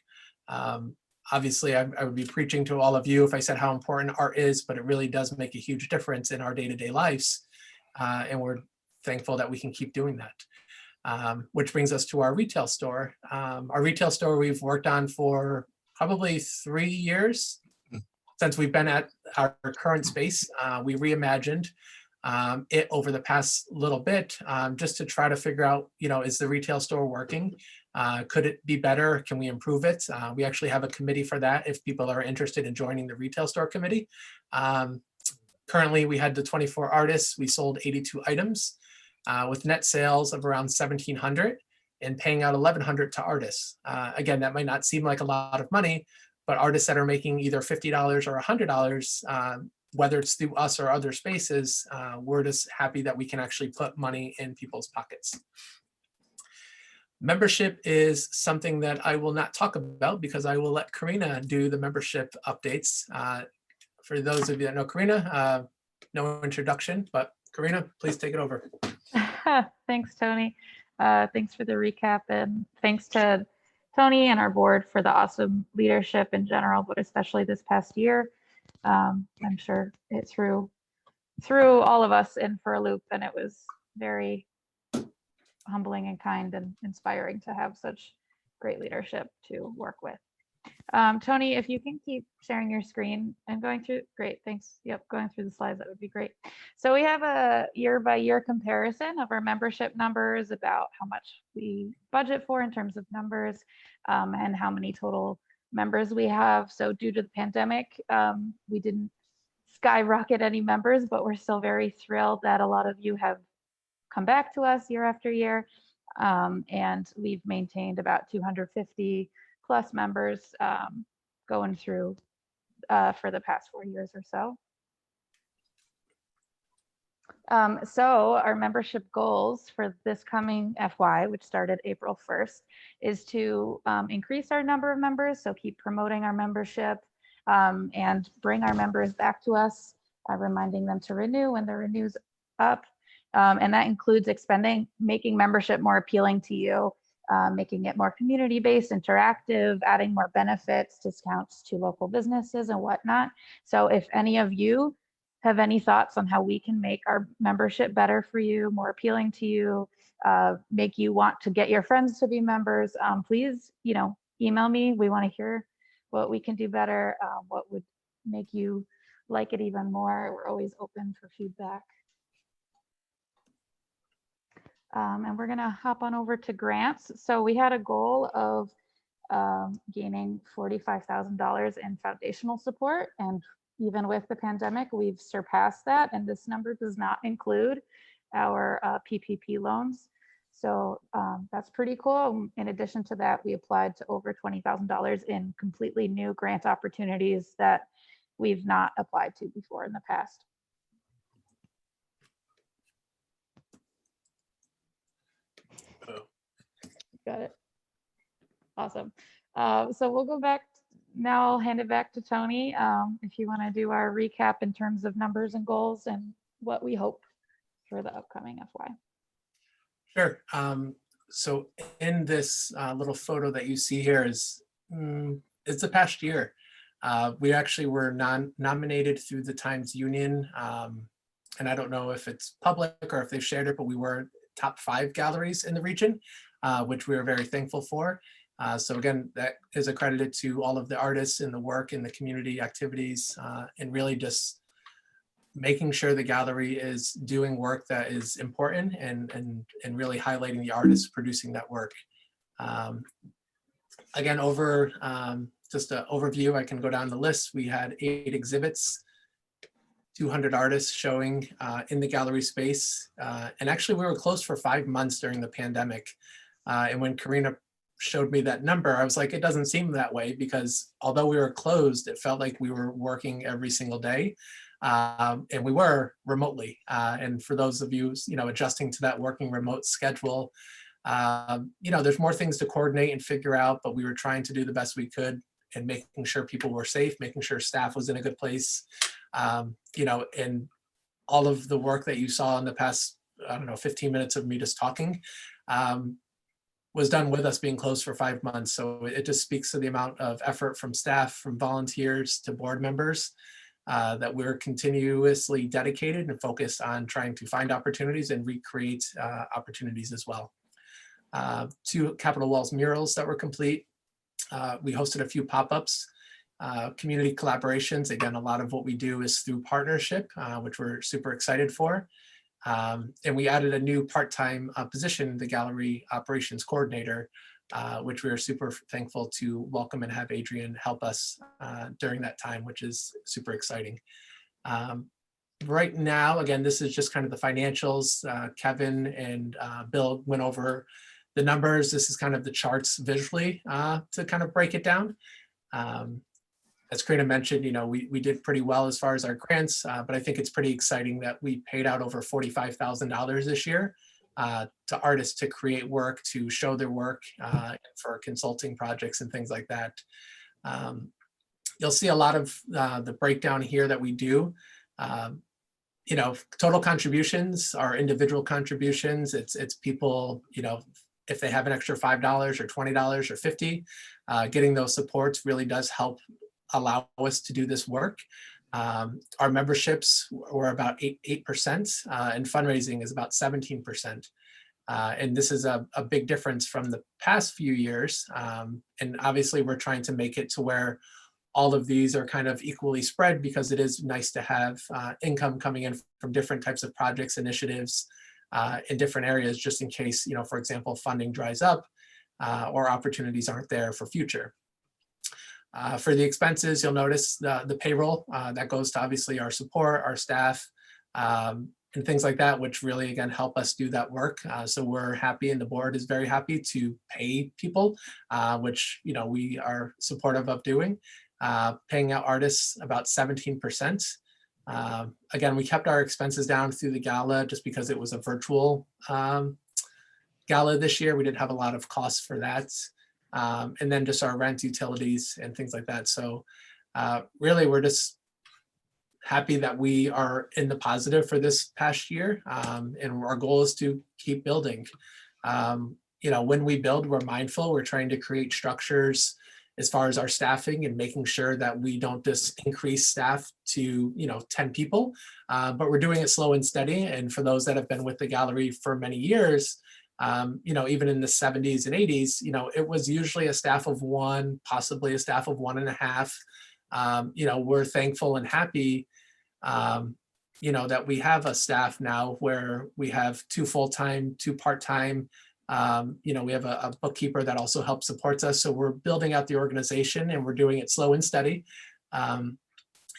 Obviously, I would be preaching to all of you if I said how important art is, but it really does make a huge difference in our day-to-day lives. And we're thankful that we can keep doing that. Which brings us to our retail store. Our retail store we've worked on for probably 3 years since we've been at our current space. We reimagined it over the past little bit just to try to figure out, is the retail store working? Could it be better? Can we improve it? We actually have a committee for that if people are interested in joining the retail store committee. Currently, we had the 24 artists. We sold 82 items. With net sales of around 1,700 and paying out 1,100 to artists. Again, that might not seem like a lot of money, but artists that are making either $50 or $100, whether it's through us or other spaces, we're just happy that we can actually put money in people's pockets. Membership is something that I will not talk about because I will let Karina do the membership updates. For those of you that know Karina, no introduction, but Karina, please take it over. Thanks, Tony. Thanks for the recap, and thanks to Tony and our board for the awesome leadership in general, but especially this past year. I'm sure it threw all of us in for a loop, and it was very humbling and kind and inspiring to have such great leadership to work with. Tony, if you can keep sharing your screen and going through, great, thanks. Yep, going through the slides, that would be great. So we have a year-by-year comparison of our membership numbers, about how much we budget for in terms of numbers, and how many total members we have. So due to the pandemic, we didn't skyrocket any members, but we're still very thrilled that a lot of you have come back to us year after year. And we've maintained about 250 plus members going through for the past 4 years or so. So our membership goals for this coming FY, which started April 1st, is to increase our number of members. So keep promoting our membership and bring our members back to us, reminding them to renew when the renew's up. And that includes making membership more appealing to you, making it more community-based, interactive, adding more benefits, discounts to local businesses and whatnot. So if any of you have any thoughts on how we can make our membership better for you, more appealing to you, make you want to get your friends to be members, please, email me. We want to hear what we can do better, what would make you like it even more. We're always open for feedback. And we're gonna hop on over to grants. So we had a goal of gaining $45,000 in foundational support, and even with the pandemic, we've surpassed that, and this number does not include our PPP loans. So that's pretty cool. In addition to that, we applied to over $20,000 in completely new grant opportunities that we've not applied to before in the past. Got it. Awesome. So we'll go back. Now I'll hand it back to Tony. If you want to do our recap in terms of numbers and goals and what we hope for the upcoming FY. Sure. So in this little photo that you see here is the past year. We actually were nominated through the Times Union. And I don't know if it's public or if they've shared it, but we were top 5 galleries in the region, which we were very thankful for. So again, that is accredited to all of the artists and the work and the community activities, and really just making sure the gallery is doing work that is important and really highlighting the artists producing that work. Again, over just an overview, I can go down the list. We had 8 exhibits, 200 artists showing in the gallery space. And actually we were closed for 5 months during the pandemic. And when Karina showed me that number, I was like, it doesn't seem that way, because although we were closed, it felt like we were working every single day. And we were remotely. And for those of you, adjusting to that working remote schedule, there's more things to coordinate and figure out, but we were trying to do the best we could and making sure people were safe, making sure staff was in a good place. And all of the work that you saw in the past, 15 minutes of me just talking, was done with us being closed for 5 months. So it just speaks to the amount of effort from staff, from volunteers to board members, that we're continuously dedicated and focused on trying to find opportunities and recreate opportunities as well. 2 Capitol Walls murals that were complete. We hosted a few pop-ups, community collaborations. Again, a lot of what we do is through partnership, which we're super excited for. And we added a new part-time position, the gallery operations coordinator, which we are super thankful to welcome and have Adrian help us during that time, which is super exciting. Right now, again, this is just kind of the financials. Kevin and Bill went over the numbers. This is kind of the charts visually to kind of break it down. As Karina mentioned, we did pretty well as far as our grants, but I think it's pretty exciting that we paid out over $45,000 this year to artists to create work, to show their work, for consulting projects and things like that. You'll see a lot of the breakdown here that we do. Total contributions are individual contributions. It's people, if they have an extra $5 or $20 or $50, getting those supports really does help allow us to do this work. Our memberships were about 8%, and fundraising is about 17%. And this is a big difference from the past few years. And obviously we're trying to make it to where all of these are kind of equally spread, because it is nice to have income coming in from different types of projects, initiatives in different areas, just in case, for example, funding dries up or opportunities aren't there for future. For the expenses, you'll notice the payroll that goes to obviously our support, our staff, and things like that, which really, again, help us do that work. So we're happy, and the board is very happy to pay people, which we are supportive of doing. Paying out artists about 17%. Again, we kept our expenses down through the gala just because it was a virtual gala this year. We didn't have a lot of costs for that. And then just our rent, utilities, and things like that. So really, we're just happy that we are in the positive for this past year. And our goal is to keep building. You know, when we build, we're mindful. We're trying to create structures as far as our staffing and making sure that we don't just increase staff to, 10 people, but we're doing it slow and steady. And for those that have been with the gallery for many years, even in the 70s and 80s, it was usually a staff of one, possibly a staff of 1.5. We're thankful and happy, that we have a staff now where we have 2 full-time, 2 part-time. We have a bookkeeper that also helps supports us. So we're building out the organization and we're doing it slow and steady. And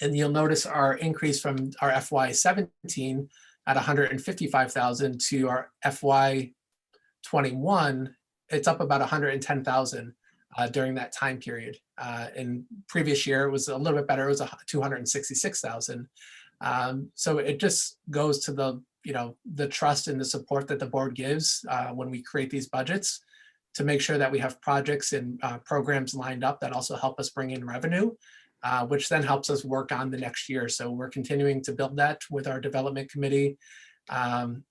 you'll notice our increase from our FY17 at 155,000 to our FY21, it's up about 110,000 during that time period. In previous year, it was a little bit better. It was 266,000. So it just goes to the trust and the support that the board gives when we create these budgets to make sure that we have projects and programs lined up that also help us bring in revenue, which then helps us work on the next year. So we're continuing to build that with our development committee, and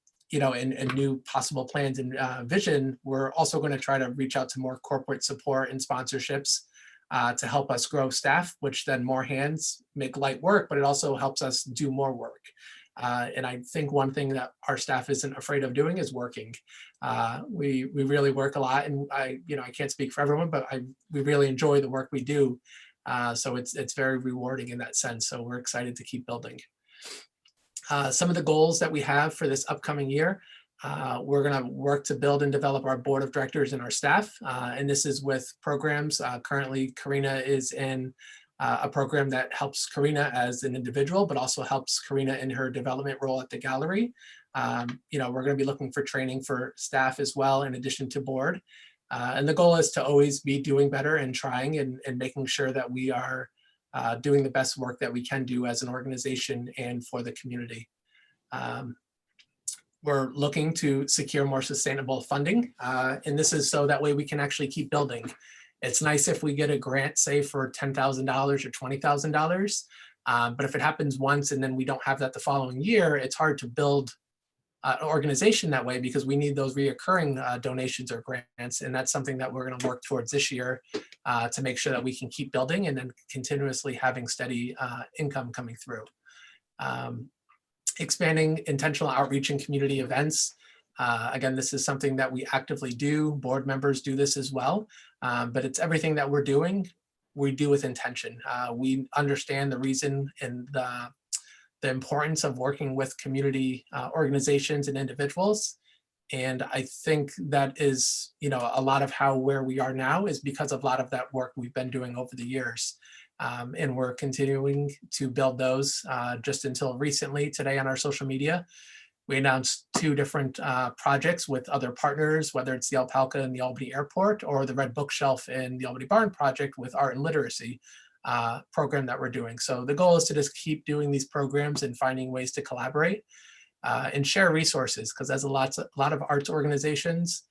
new possible plans and vision. We're also going to try to reach out to more corporate support and sponsorships to help us grow staff, which then more hands make light work, but it also helps us do more work. And I think one thing that our staff isn't afraid of doing is working. We really work a lot, and I can't speak for everyone, but we really enjoy the work we do. So it's very rewarding in that sense. So we're excited to keep building. Some of the goals that we have for this upcoming year, we're going to work to build and develop our board of directors and our staff. And this is with programs. Currently, Karina is in a program that helps Karina as an individual, but also helps Karina in her development role at the gallery. We're going to be looking for training for staff as well, in addition to board. And the goal is to always be doing better and trying and making sure that we are doing the best work that we can do as an organization and for the community. We're looking to secure more sustainable funding. And this is so that way we can actually keep building. It's nice if we get a grant, say for $10,000 or $20,000. But if it happens once and then we don't have that the following year, it's hard to build an organization that way because we need those reoccurring donations or grants. And that's something that we're going to work towards this year to make sure that we can keep building and then continuously having steady income coming through. Expanding intentional outreach and community events. Again, this is something that we actively do. Board members do this as well, but it's everything that we're doing, we do with intention. We understand the reason and the importance of working with community organizations and individuals. And I think that is, a lot of where we are now is because of a lot of that work we've been doing over the years. And we're continuing to build those just until recently. Today on our social media, we announced 2 different projects with other partners, whether it's the Alpalka and the Albany Airport or the Red Bookshelf and the Albany Barn project with art and literacy program that we're doing. So the goal is to just keep doing these programs and finding ways to collaborate and share resources, because as a lot of arts organizations,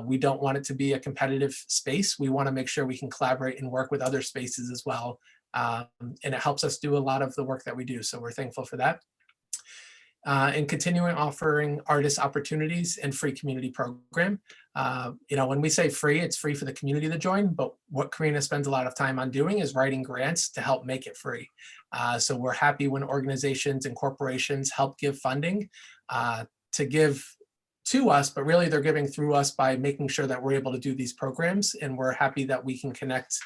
we don't want it to be a competitive space. We want to make sure we can collaborate and work with other spaces as well. And it helps us do a lot of the work that we do. So we're thankful for that. And continuing offering artists opportunities and free community program. When we say free, it's free for the community to join, but what Karina spends a lot of time on doing is writing grants to help make it free. So we're happy when organizations and corporations help give funding to give to us, but really they're giving through us by making sure that we're able to do these programs. And we're happy that we can connect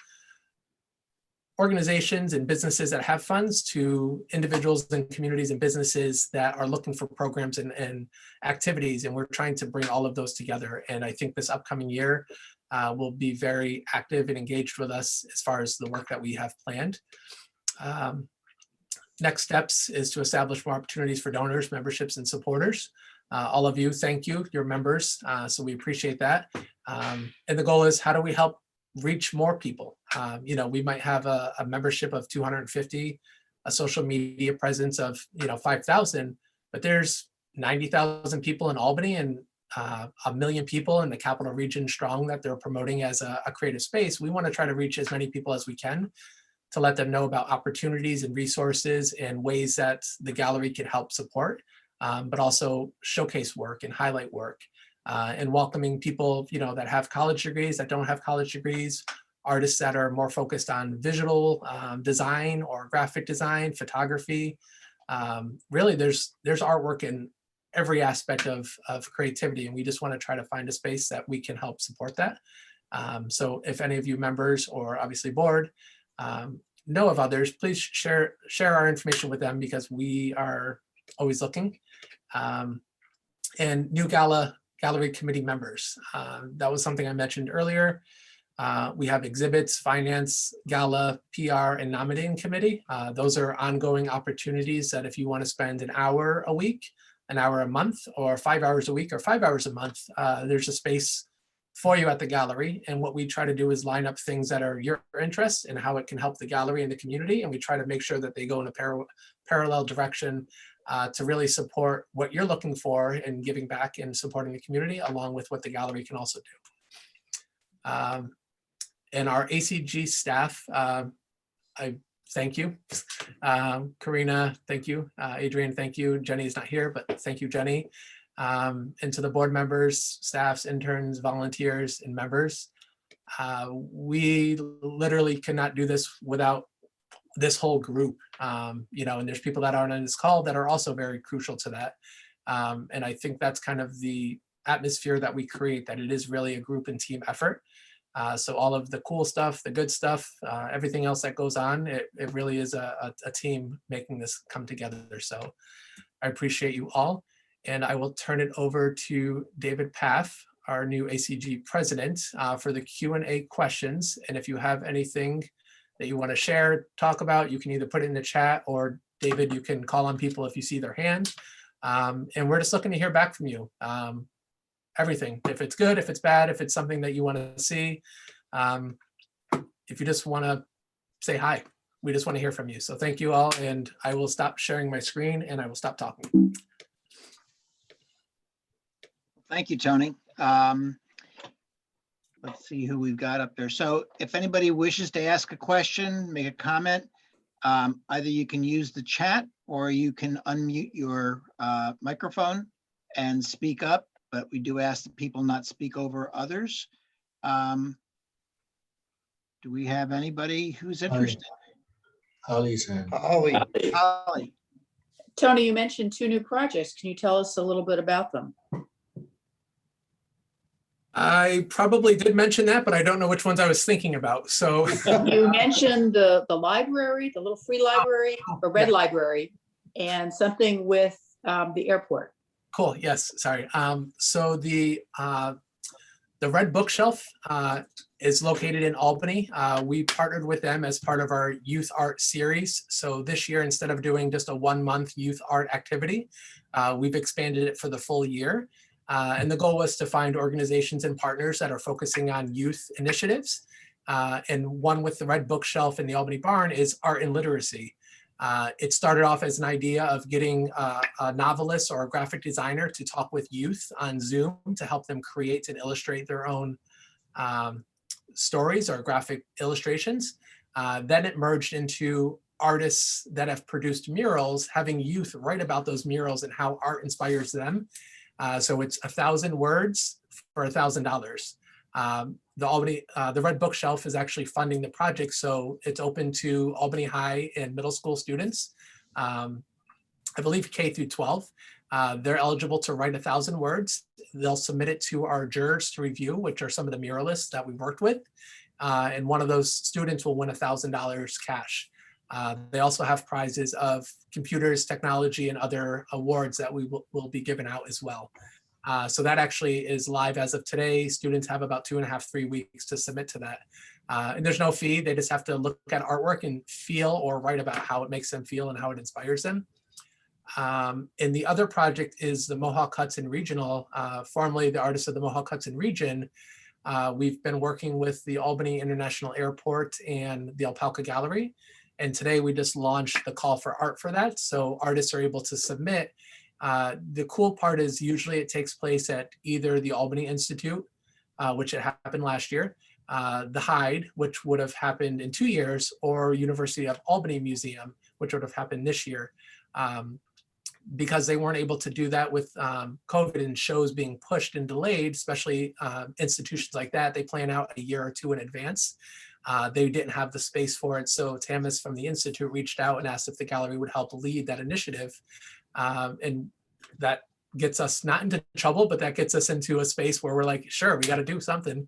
organizations and businesses that have funds to individuals and communities and businesses that are looking for programs and activities. And we're trying to bring all of those together. And I think this upcoming year will be very active and engaged with us as far as the work that we have planned. Next steps is to establish more opportunities for donors, memberships, and supporters. All of you, thank you, your members. So we appreciate that. And the goal is, how do we help reach more people? We might have a membership of 250 a social media presence of 5,000, but there's 90,000 people in Albany and 1 million people in the capital region strong that they're promoting as a creative space. We want to try to reach as many people as we can to let them know about opportunities and resources and ways that the gallery can help support, but also showcase work and highlight work, and welcoming people that have college degrees, that don't have college degrees, artists that are more focused on visual design or graphic design, photography. Really, there's artwork in every aspect of creativity, and we just want to try to find a space that we can help support that. So if any of you members or obviously board know of others, please share our information with them, because we are always looking. And new gallery committee members. That was something I mentioned earlier. We have exhibits, finance, gala, PR, and nominating committee. Those are ongoing opportunities that if you want to spend an hour a week, an hour a month, or 5 hours a week, or 5 hours a month, there's a space for you at the gallery. And what we try to do is line up things that are your interest and how it can help the gallery and the community. And we try to make sure that they go in a parallel direction to really support what you're looking for in giving back and supporting the community, along with what the gallery can also do. And our ACG staff, I thank you. Karina, thank you. Adrian, thank you. Jenny is not here, but thank you, Jenny. And to the board members, staffs, interns, volunteers, and members. We literally cannot do this without this whole group, and there's people that aren't on this call that are also very crucial to that. And I think that's kind of the atmosphere that we create, that it is really a group and team effort. So all of the cool stuff, the good stuff, everything else that goes on, it really is a team making this come together. So I appreciate you all. And I will turn it over to David Paff, our new ACG president, for the Q&A questions. And if you have anything that you want to share, talk about, you can either put it in the chat, or David, you can call on people if you see their hand. And we're just looking to hear back from you. Everything, if it's good, if it's bad, if it's something that you want to see, if you just want to say hi, we just want to hear from you. So thank you all, and I will stop sharing my screen and I will stop talking. Thank you, Tony. Let's see who we've got up there. So if anybody wishes to ask a question, make a comment, either you can use the chat or you can unmute your microphone and speak up, but we do ask that people not speak over others. Do we have anybody who's interested? Holly's hand. Holly. Tony, you mentioned 2 new projects. Can you tell us a little bit about them? I probably did mention that, but I don't know which ones I was thinking about. So You mentioned the library, the little free library, or red library, and something with the airport. cool. Yes, sorry. So the Red Bookshelf is located in Albany. We partnered with them as part of our youth art series. So this year, instead of doing just a 1-month youth art activity, we've expanded it for the full year. And the goal was to find organizations and partners that are focusing on youth initiatives. And one with the Red Bookshelf in the Albany Barn is art and literacy. It started off as an idea of getting a novelist or a graphic designer to talk with youth on Zoom to help them create and illustrate their own stories or graphic illustrations. Then it merged into artists that have produced murals, having youth write about those murals and how art inspires them. So it's 1,000 words for $1,000. The Red Bookshelf is actually funding the project, so it's open to Albany High and middle school students. I believe K through 12. They're eligible to write 1,000 words. They'll submit it to our jurors to review, which are some of the muralists that we've worked with. And one of those students will win $1,000 cash. They also have prizes of computers, technology, and other awards that we will be giving out as well. So that actually is live as of today. Students have about 2.5-3 weeks to submit to that. And there's no fee. They just have to look at artwork and feel or write about how it makes them feel and how it inspires them. And the other project is the Mohawk Hudson Regional, formerly the Artists of the Mohawk Hudson Region. We've been working with the Albany International Airport and the Alpaca Gallery. And today we just launched the call for art for that. So artists are able to submit. The cool part is usually it takes place at either the Albany Institute, which it happened last year, the Hyde, which would have happened in 2 years, or University of Albany Museum, which would have happened this year. Because they weren't able to do that with COVID and shows being pushed and delayed, especially institutions like that, they plan out a year or two in advance. They didn't have the space for it. So Tamis from the Institute reached out and asked if the gallery would help lead that initiative. And that gets us not into trouble, but that gets us into a space where we're like, sure, we got to do something.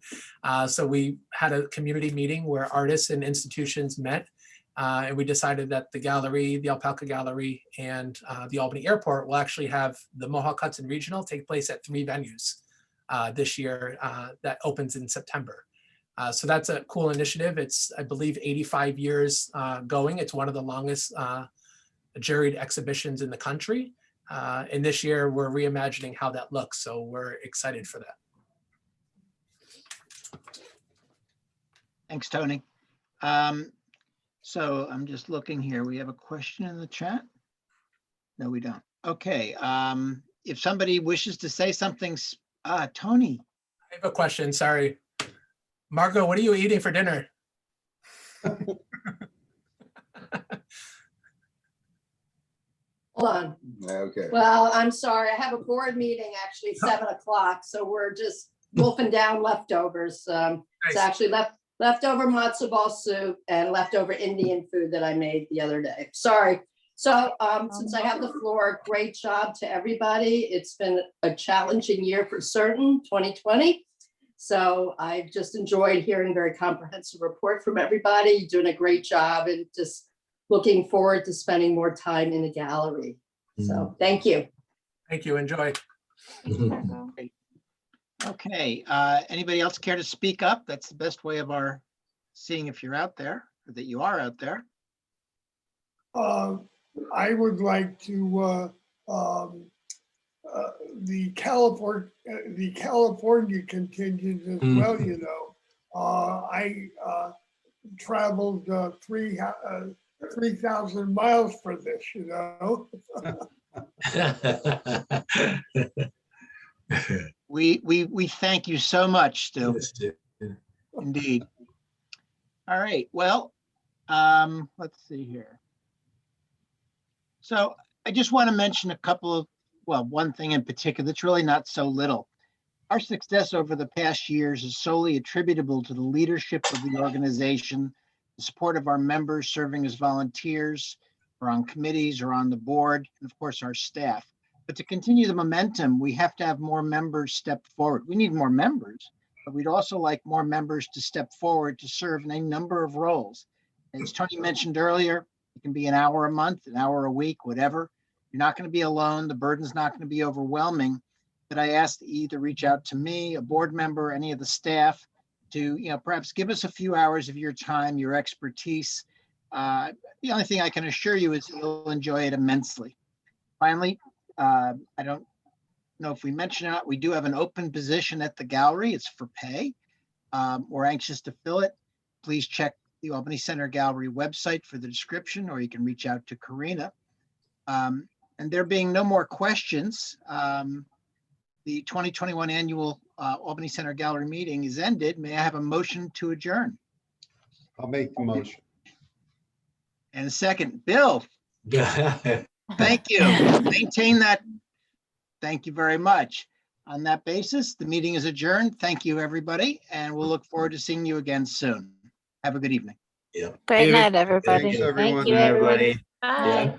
So we had a community meeting where artists and institutions met. And we decided that the gallery, the Alpaca Gallery, and the Albany Airport will actually have the Mohawk Hudson Regional take place at 3 venues this year that opens in September. So that's a cool initiative. It's, I believe, 85 years going. It's one of the longest juried exhibitions in the country. And this year we're reimagining how that looks. So we're excited for that. Thanks, Tony. So I'm just looking here. We have a question in the chat. No, we don't. Okay. If somebody wishes to say something, Tony. I have a question. Sorry. Margot, what are you eating for dinner? Hold on. Okay. Well, I'm sorry. I have a board meeting actually 7 o'clock, so we're just wolfing down leftovers. It's actually leftover matzo ball soup and leftover Indian food that I made the other day. Sorry. So since I have the floor, great job to everybody. It's been a challenging year for certain, 2020. So I've just enjoyed hearing a very comprehensive report from everybody. You're doing a great job and just looking forward to spending more time in the gallery. So thank you. Thank you. Enjoy. Okay. Anybody else care to speak up? That's the best way of our seeing if you're out there, or that you are out there. I would like to the California contingent as well. You know, I traveled 3,000 miles for this. You know. We thank you so much, Stu. Indeed. All right. Well, let's see here. So I just want to mention a couple of, well, one thing in particular that's really not so little. Our success over the past years is solely attributable to the leadership of the organization, the support of our members serving as volunteers or on committees or on the board, and of course our staff. But to continue the momentum, we have to have more members step forward. We need more members, but we'd also like more members to step forward to serve in a number of roles. As Tony mentioned earlier, it can be an hour a month, an hour a week, whatever. You're not going to be alone. The burden's not going to be overwhelming. But I ask that you either reach out to me, a board member, any of the staff, to perhaps give us a few hours of your time, your expertise. The only thing I can assure you is you'll enjoy it immensely. Finally, I don't know if we mentioned it, we do have an open position at the gallery. It's for pay. We're anxious to fill it. Please check the Albany Center Gallery website for the description, or you can reach out to Karina. And there being no more questions, the 2021 annual Albany Center Gallery meeting is ended. May I have a motion to adjourn? I'll make the motion. And a second, Bill. Thank you. Maintain that. Thank you very much. On that basis, the meeting is adjourned. Thank you, everybody, and we'll look forward to seeing you again soon. Have a good evening. Yeah. Great night, everybody. Thanks, everyone. Thank you, everybody. Bye. Yeah.